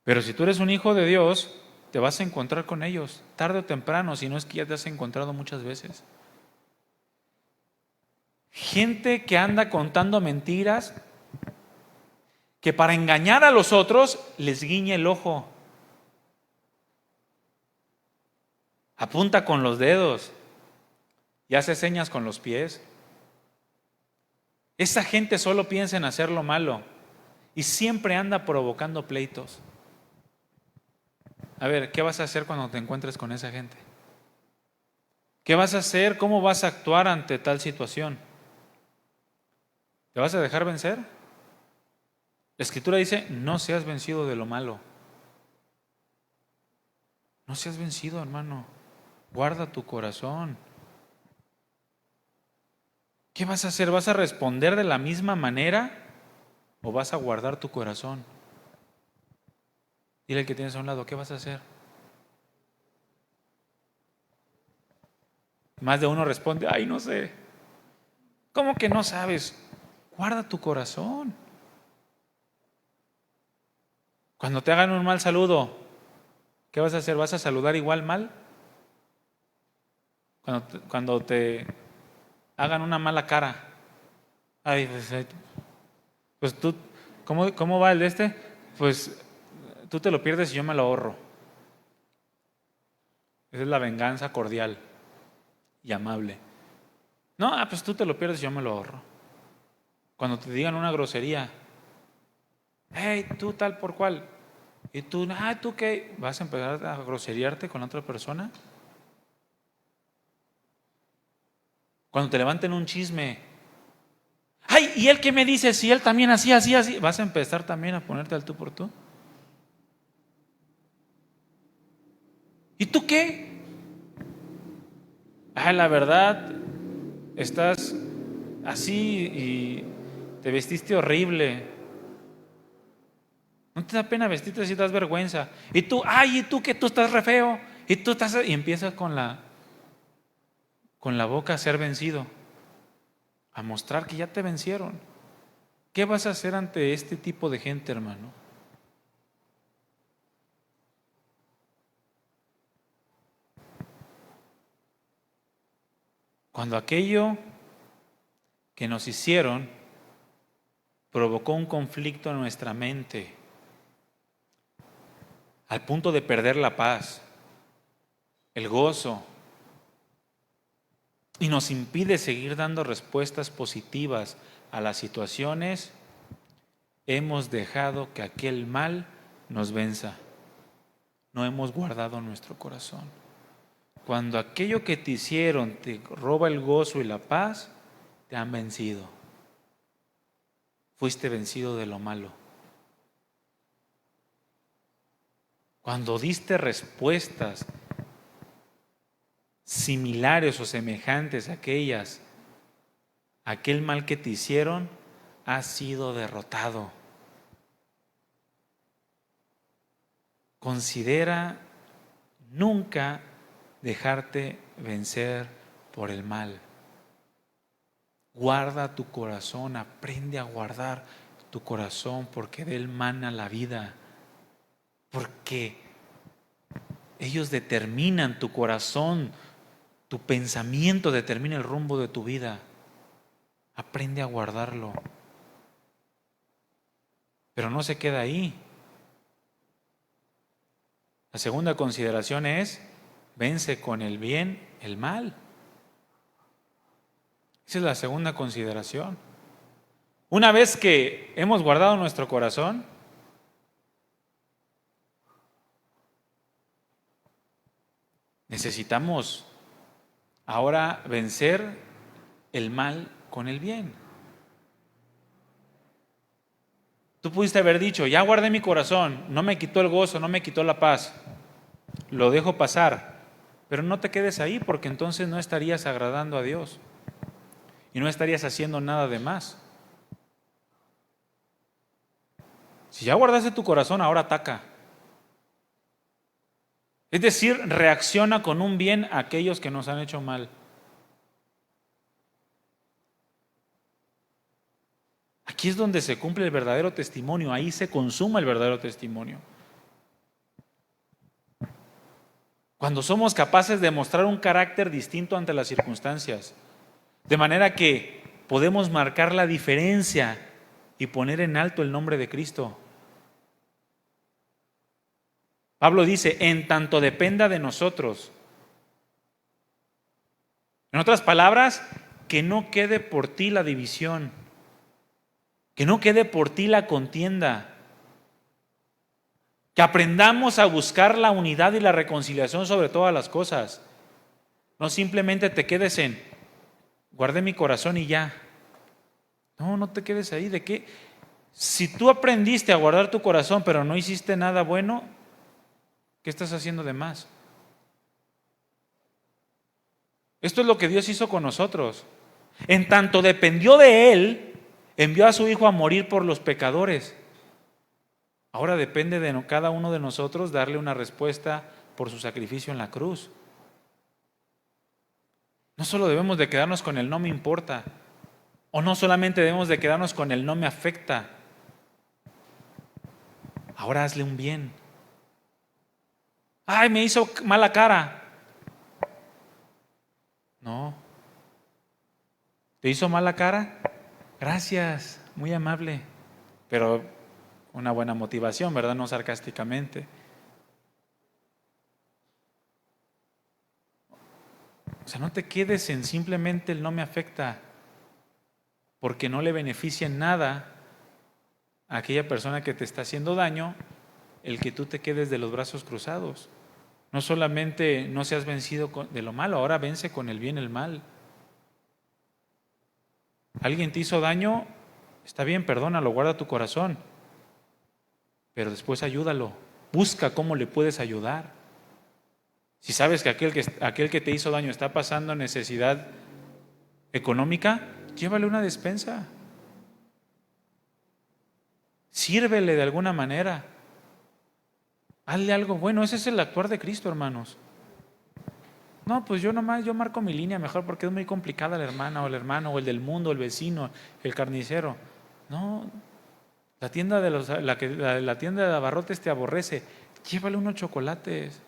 A: Pero si tú eres un hijo de Dios, te vas a encontrar con ellos, tarde o temprano, si no es que ya te has encontrado muchas veces. Gente que anda contando mentiras, que para engañar a los otros les guiña el ojo, apunta con los dedos y hace señas con los pies. Esa gente solo piensa en hacer lo malo y siempre anda provocando pleitos. A ver, ¿qué vas a hacer cuando te encuentres con esa gente? ¿Qué vas a hacer? ¿Cómo vas a actuar ante tal situación? ¿Te vas a dejar vencer? La Escritura dice: no seas vencido de lo malo. No seas vencido, hermano. Guarda tu corazón. ¿Qué vas a hacer? ¿Vas a responder de la misma manera o vas a guardar tu corazón? Dile al que tienes a un lado: ¿qué vas a hacer? Más de uno responde: ay, no sé. ¿Cómo que no sabes? Guarda tu corazón. Cuando te hagan un mal saludo, ¿qué vas a hacer? ¿Vas a saludar igual mal? Cuando te hagan una mala cara, ay, pues tú, ¿cómo va el de este? Pues tú te lo pierdes y yo me lo ahorro. Esa es la venganza cordial y amable. No, pues tú te lo pierdes y yo me lo ahorro. Cuando te digan una grosería: hey, tú tal por cual, y tú, ¿tú qué? ¿Vas a empezar a groseriarte con la otra persona? Cuando te levanten un chisme: ay, ¿y él qué me dice? Si él también así, así, así, ¿vas a empezar también a ponerte al tú por tú? ¿Y tú qué? La verdad, estás así y te vestiste horrible. ¿No te da pena vestirte si te das vergüenza? Y tú, ay, ¿y tú que tú estás re feo? Y tú estás, y empiezas con la boca a ser vencido, a mostrar que ya te vencieron. ¿Qué vas a hacer ante este tipo de gente, hermano? Cuando aquello que nos hicieron provocó un conflicto en nuestra mente, al punto de perder la paz, el gozo, y nos impide seguir dando respuestas positivas a las situaciones, hemos dejado que aquel mal nos venza. No hemos guardado nuestro corazón. Cuando aquello que te hicieron te roba el gozo y la paz, te han vencido. Fuiste vencido de lo malo. Cuando diste respuestas similares o semejantes a aquel mal que te hicieron, has sido derrotado. Considera nunca dejarte vencer por el mal. Guarda tu corazón, aprende a guardar tu corazón, porque de él mana la vida. Porque ellos determinan tu corazón, tu pensamiento determina el rumbo de tu vida. Aprende a guardarlo. Pero no se queda ahí. La segunda consideración es: vence con el bien el mal. Esa es la segunda consideración. Una vez que hemos guardado nuestro corazón, necesitamos ahora vencer el mal con el bien. Tú pudiste haber dicho: ya guardé mi corazón, no me quitó el gozo, no me quitó la paz, lo dejo pasar. Pero no te quedes ahí, porque entonces no estarías agradando a Dios y no estarías haciendo nada de más. Si ya guardaste tu corazón, ahora ataca. Es decir, reacciona con un bien a aquellos que nos han hecho mal. Aquí es donde se cumple el verdadero testimonio, ahí se consuma el verdadero testimonio. Cuando somos capaces de mostrar un carácter distinto ante las circunstancias, de manera que podemos marcar la diferencia y poner en alto el nombre de Cristo. Pablo dice: en tanto dependa de nosotros. En otras palabras, que no quede por ti la división, que no quede por ti la contienda, que aprendamos a buscar la unidad y la reconciliación sobre todas las cosas. No simplemente te quedes en: guardé mi corazón y ya. No, no te quedes ahí. ¿De qué? Si tú aprendiste a guardar tu corazón pero no hiciste nada bueno, ¿qué estás haciendo de más? Esto es lo que Dios hizo con nosotros. En tanto dependió de Él, envió a su Hijo a morir por los pecadores. Ahora depende de cada uno de nosotros darle una respuesta por su sacrificio en la cruz. No solo debemos de quedarnos con el no me importa, o no solamente debemos de quedarnos con el no me afecta. Ahora hazle un bien. Ay, me hizo mala cara. No. ¿Te hizo mala cara? Gracias, muy amable. Pero una buena motivación, ¿verdad? No sarcásticamente. O sea, no te quedes en simplemente el no me afecta, porque no le beneficia en nada a aquella persona que te está haciendo daño el que tú te quedes de los brazos cruzados. No solamente no seas vencido de lo malo, ahora vence con el bien el mal. ¿Alguien te hizo daño? Está bien, perdónalo, guarda tu corazón, pero después ayúdalo, busca cómo le puedes ayudar. Si sabes que aquel que te hizo daño está pasando necesidad económica, llévale una despensa. Sírvele de alguna manera. Hazle algo bueno. Ese es el actuar de Cristo, hermanos. No, pues yo marco mi línea mejor porque es muy complicada la hermana o el hermano o el del mundo, el vecino, el carnicero. No, la tienda de abarrotes te aborrece. Llévale unos chocolates.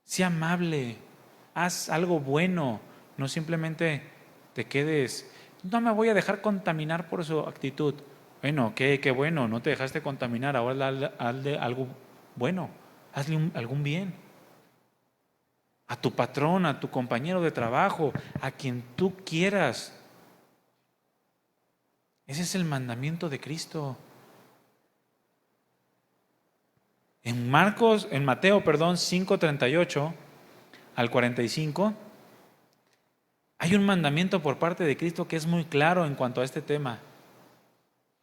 A: Sea amable, haz algo bueno, no simplemente te quedes, no me voy a dejar contaminar por su actitud. Bueno, qué bueno, no te dejaste contaminar, ahora hazle algo bueno, hazle algún bien. A tu patrón, a tu compañero de trabajo, a quien tú quieras. Ese es el mandamiento de Cristo. En Mateo, 5:38 al 45, hay un mandamiento por parte de Cristo que es muy claro en cuanto a este tema.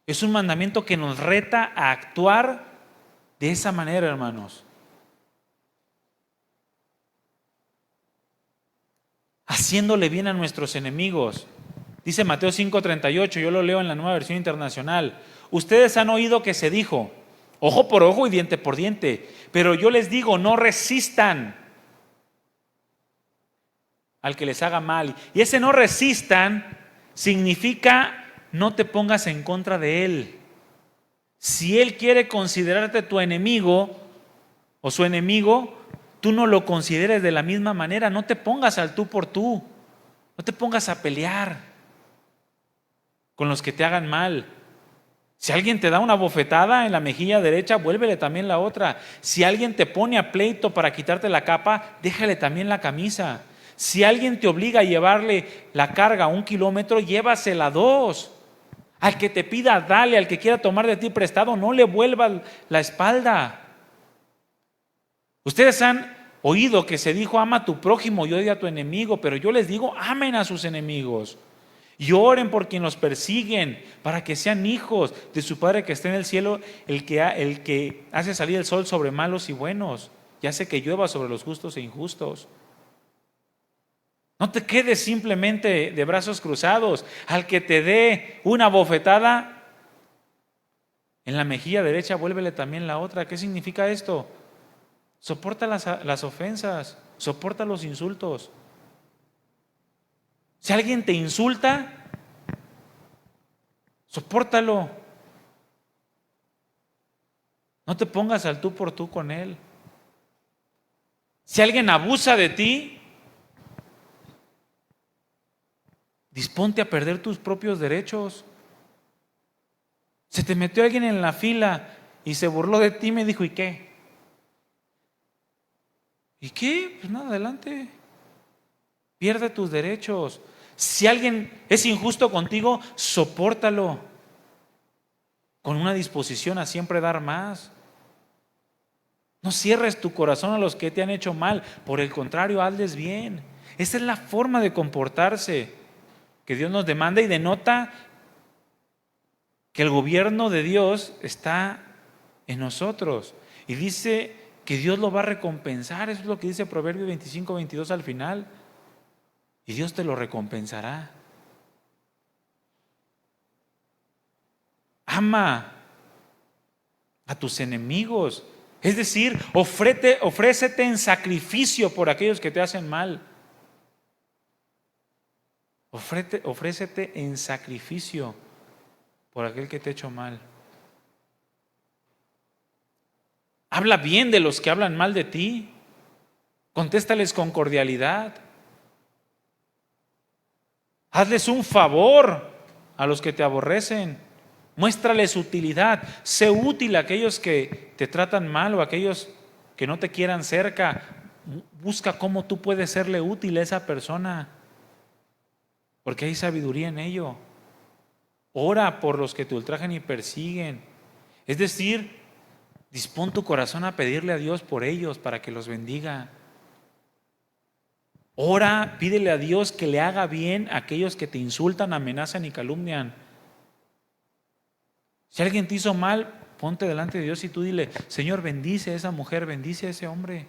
A: Es un mandamiento que nos reta a actuar de esa manera, hermanos. Haciéndole bien a nuestros enemigos. Dice Mateo 5:38, yo lo leo en la Nueva Versión Internacional. Ustedes han oído que se dijo, ojo por ojo y diente por diente, pero yo les digo, no resistan al que les haga mal. Y ese no resistan significa no te pongas en contra de él. Si él quiere considerarte tu enemigo o su enemigo, tú no lo consideres de la misma manera. No te pongas al tú por tú. No te pongas a pelear con los que te hagan mal. Si alguien te da una bofetada en la mejilla derecha, vuélvele también la otra. Si alguien te pone a pleito para quitarte la capa, déjale también la camisa. Si alguien te obliga a llevarle la carga 1 kilómetro, llévasela 2. Al que te pida, dale. Al que quiera tomar de ti prestado, no le vuelvas la espalda. Ustedes han oído que se dijo, ama a tu prójimo y odia a tu enemigo, pero yo les digo, amen a sus enemigos. Y oren por quien los persiguen, para que sean hijos de su Padre que está en el cielo, el que hace salir el sol sobre malos y buenos, y hace que llueva sobre los justos e injustos. No te quedes simplemente de brazos cruzados. Al que te dé una bofetada en la mejilla derecha, vuélvele también la otra. ¿Qué significa esto? Soporta las ofensas, soporta los insultos. Si alguien te insulta, sopórtalo. No te pongas al tú por tú con él. Si alguien abusa de ti, disponte a perder tus propios derechos. Se te metió alguien en la fila y se burló de ti y me dijo, ¿y qué? ¿Y qué? Pues nada, adelante. Pierde tus derechos. Si alguien es injusto contigo, sopórtalo con una disposición a siempre dar más. No cierres tu corazón a los que te han hecho mal. Por el contrario, hazles bien. Esa es la forma de comportarse que Dios nos demanda y denota que el gobierno de Dios está en nosotros. Y dice que Dios lo va a recompensar. Eso es lo que dice Proverbios 25:22 al final. Y Dios te lo recompensará. Ama a tus enemigos. Es decir, ofrécete en sacrificio por aquellos que te hacen mal. Ofrécete en sacrificio por aquel que te ha hecho mal. Habla bien de los que hablan mal de ti. Contéstales con cordialidad. Hazles un favor a los que te aborrecen. Muéstrales utilidad. Sé útil a aquellos que te tratan mal o a aquellos que no te quieran cerca. Busca cómo tú puedes serle útil a esa persona, porque hay sabiduría en ello. Ora por los que te ultrajan y persiguen. Es decir, dispón tu corazón a pedirle a Dios por ellos para que los bendiga. Ora, pídele a Dios que le haga bien a aquellos que te insultan, amenazan y calumnian. Si alguien te hizo mal, ponte delante de Dios y tú dile, Señor, bendice a esa mujer, bendice a ese hombre.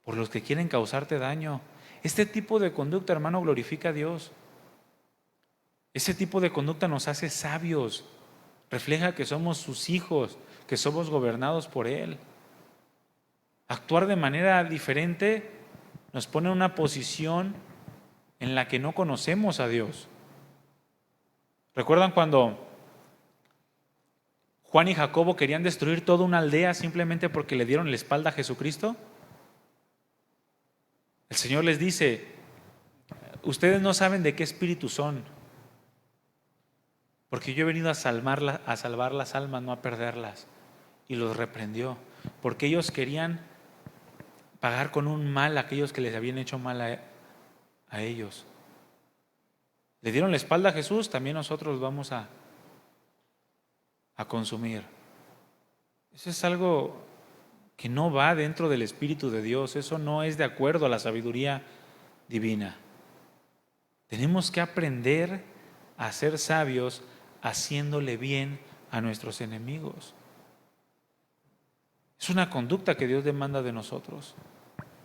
A: Por los que quieren causarte daño. Este tipo de conducta, hermano, glorifica a Dios. Ese tipo de conducta nos hace sabios. Refleja que somos sus hijos, que somos gobernados por Él. Actuar de manera diferente nos pone en una posición en la que no conocemos a Dios. ¿Recuerdan cuando Juan y Jacobo querían destruir toda una aldea simplemente porque le dieron la espalda a Jesucristo? El Señor les dice, ustedes no saben de qué espíritu son, porque yo he venido a salvar las almas, no a perderlas. Y los reprendió, porque ellos querían pagar con un mal a aquellos que les habían hecho mal a ellos. Le dieron la espalda a Jesús, también nosotros vamos a consumir. Eso es algo que no va dentro del Espíritu de Dios, eso no es de acuerdo a la sabiduría divina. Tenemos que aprender a ser sabios haciéndole bien a nuestros enemigos. Es una conducta que Dios demanda de nosotros.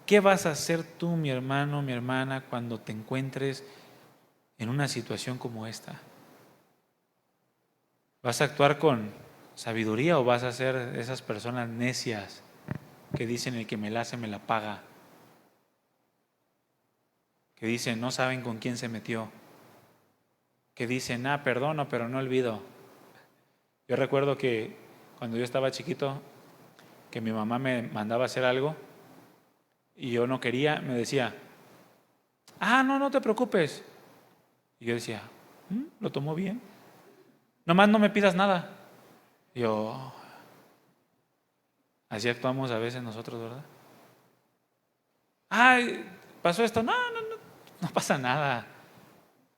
A: ¿Qué vas a hacer tú, mi hermano, mi hermana, cuando te encuentres en una situación como esta? ¿Vas a actuar con sabiduría o vas a ser esas personas necias que dicen el que me la hace me la paga? Que dicen no saben con quién se metió. Que dicen, perdono pero no olvido. Yo recuerdo que cuando yo estaba chiquito, que mi mamá me mandaba a hacer algo y yo no quería, me decía, no te preocupes. Y yo decía, lo tomó bien. Nomás no me pidas nada. Yo, así actuamos a veces nosotros, ¿verdad? Pasó esto. No pasa nada.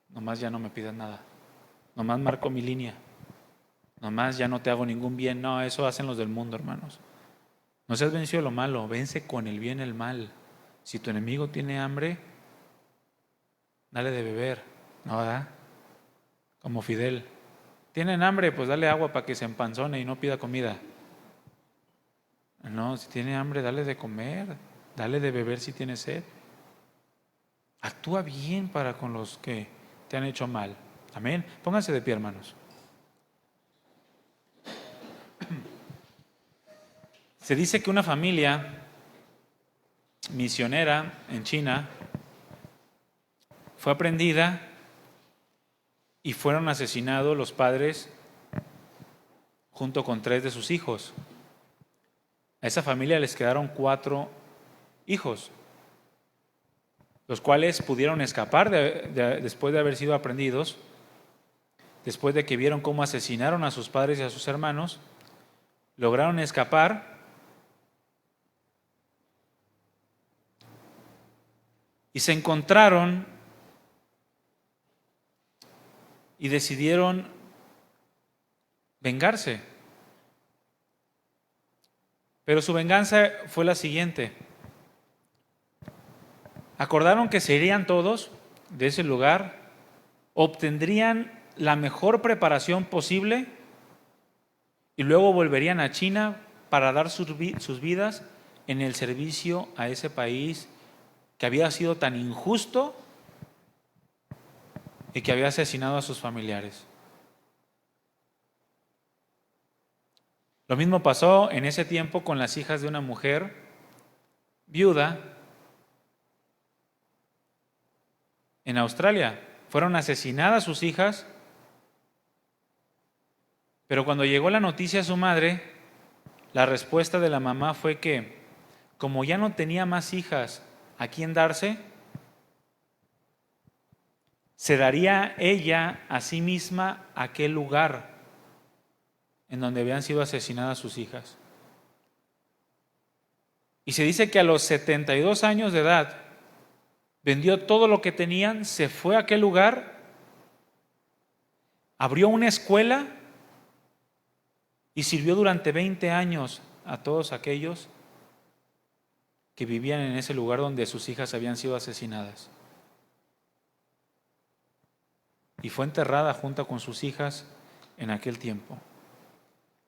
A: Nomás ya no me pidas nada. Nomás marco mi línea. Nomás ya no te hago ningún bien. No, eso hacen los del mundo, hermanos. No seas vencido lo malo, vence con el bien el mal. Si tu enemigo tiene hambre, dale de beber. ¿No, verdad? Como Fidel. ¿Tienen hambre? Pues dale agua para que se empanzone y no pida comida. No, si tiene hambre, dale de comer. Dale de beber si tiene sed. Actúa bien para con los que te han hecho mal. Amén. Pónganse de pie, hermanos. Se dice que una familia misionera en China fue aprendida y fueron asesinados los padres junto con 3 de sus hijos. A esa familia les quedaron 4 hijos, los cuales pudieron escapar después de haber sido aprendidos, después de que vieron cómo asesinaron a sus padres y a sus hermanos, lograron escapar. Y se encontraron y decidieron vengarse. Pero su venganza fue la siguiente. Acordaron que se irían todos de ese lugar, obtendrían la mejor preparación posible y luego volverían a China para dar sus vidas en el servicio a ese país que había sido tan injusto y que había asesinado a sus familiares. Lo mismo pasó en ese tiempo con las hijas de una mujer viuda en Australia. Fueron asesinadas sus hijas, pero cuando llegó la noticia a su madre, la respuesta de la mamá fue que, como ya no tenía más hijas a quien darse, se daría ella a sí misma aquel lugar en donde habían sido asesinadas sus hijas. Y se dice que a los 72 años de edad vendió todo lo que tenían, se fue a aquel lugar, abrió una escuela y sirvió durante 20 años a todos aquellos que vivían en ese lugar donde sus hijas habían sido asesinadas. Y fue enterrada junto con sus hijas en aquel tiempo.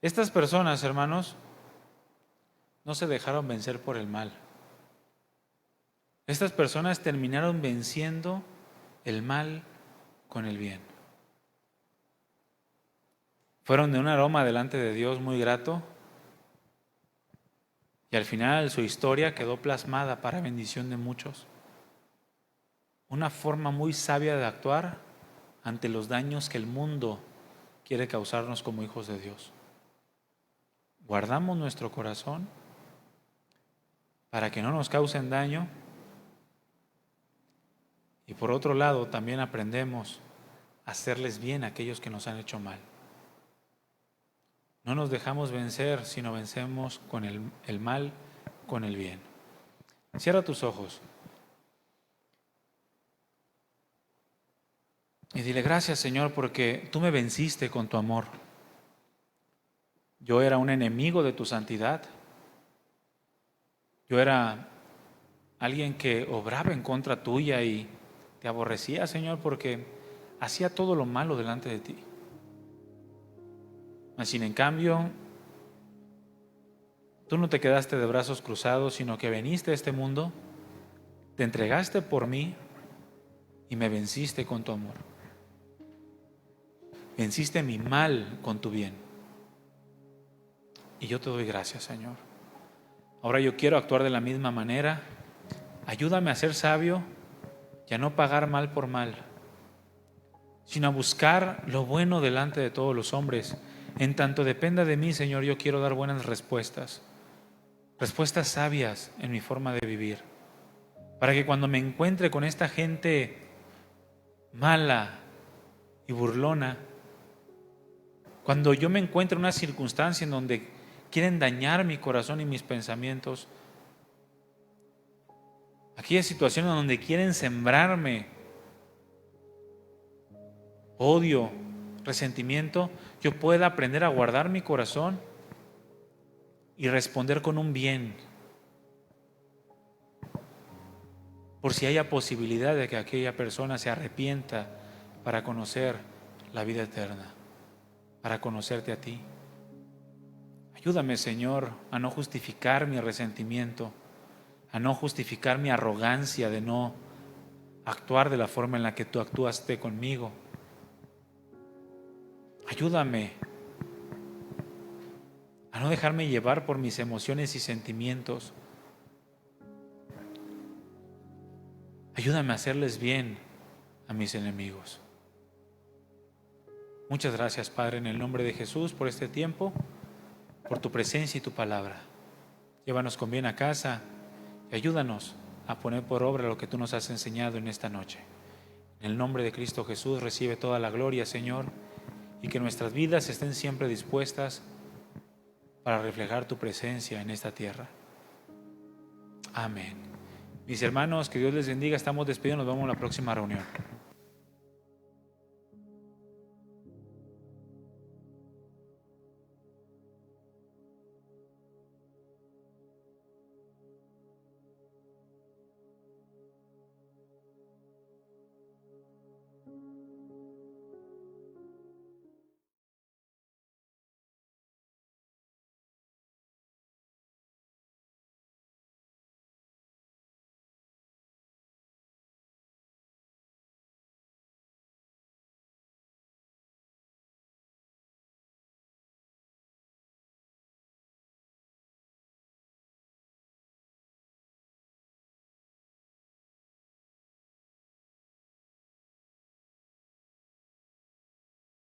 A: Estas personas, hermanos, no se dejaron vencer por el mal. Estas personas terminaron venciendo el mal con el bien. Fueron de un aroma delante de Dios muy grato y al final su historia quedó plasmada para bendición de muchos. Una forma muy sabia de actuar ante los daños que el mundo quiere causarnos como hijos de Dios. Guardamos nuestro corazón para que no nos causen daño Y por otro lado, también aprendemos a hacerles bien a aquellos que nos han hecho mal. No nos dejamos vencer, sino vencemos con el mal, con el bien. Cierra tus ojos y dile: gracias, Señor, porque tú me venciste con tu amor. Yo era un enemigo de tu santidad. Yo era alguien que obraba en contra tuya y te aborrecía, Señor, porque hacía todo lo malo delante de ti. Mas sin en cambio, tú no te quedaste de brazos cruzados, sino que viniste a este mundo, te entregaste por mí y me venciste con tu amor. Venciste mi mal con tu bien. Y yo te doy gracias, Señor. Ahora yo quiero actuar de la misma manera. Ayúdame a ser sabio y a no pagar mal por mal, sino a buscar lo bueno delante de todos los hombres. En tanto dependa de mí, Señor, yo quiero dar buenas respuestas sabias en mi forma de vivir, para que cuando me encuentre con esta gente mala y burlona, cuando yo me encuentre en una circunstancia en donde quieren dañar mi corazón y mis pensamientos, aquellas situaciones donde quieren sembrarme odio, resentimiento, yo pueda aprender a guardar mi corazón y responder con un bien, por si haya posibilidad de que aquella persona se arrepienta para conocer la vida eterna, para conocerte a ti. Ayúdame, Señor, a no justificar mi resentimiento, a no justificar mi arrogancia de no actuar de la forma en la que tú actuaste conmigo. Ayúdame a no dejarme llevar por mis emociones y sentimientos. Ayúdame a hacerles bien a mis enemigos. Muchas gracias, Padre, en el nombre de Jesús, por este tiempo, por tu presencia y tu palabra. Llévanos con bien a casa y ayúdanos a poner por obra lo que tú nos has enseñado en esta noche. En el nombre de Cristo Jesús, recibe toda la gloria, Señor, y que nuestras vidas estén siempre dispuestas para reflejar tu presencia en esta tierra. Amén. Mis hermanos, que Dios les bendiga. Estamos despidiendo, nos vemos en la próxima reunión.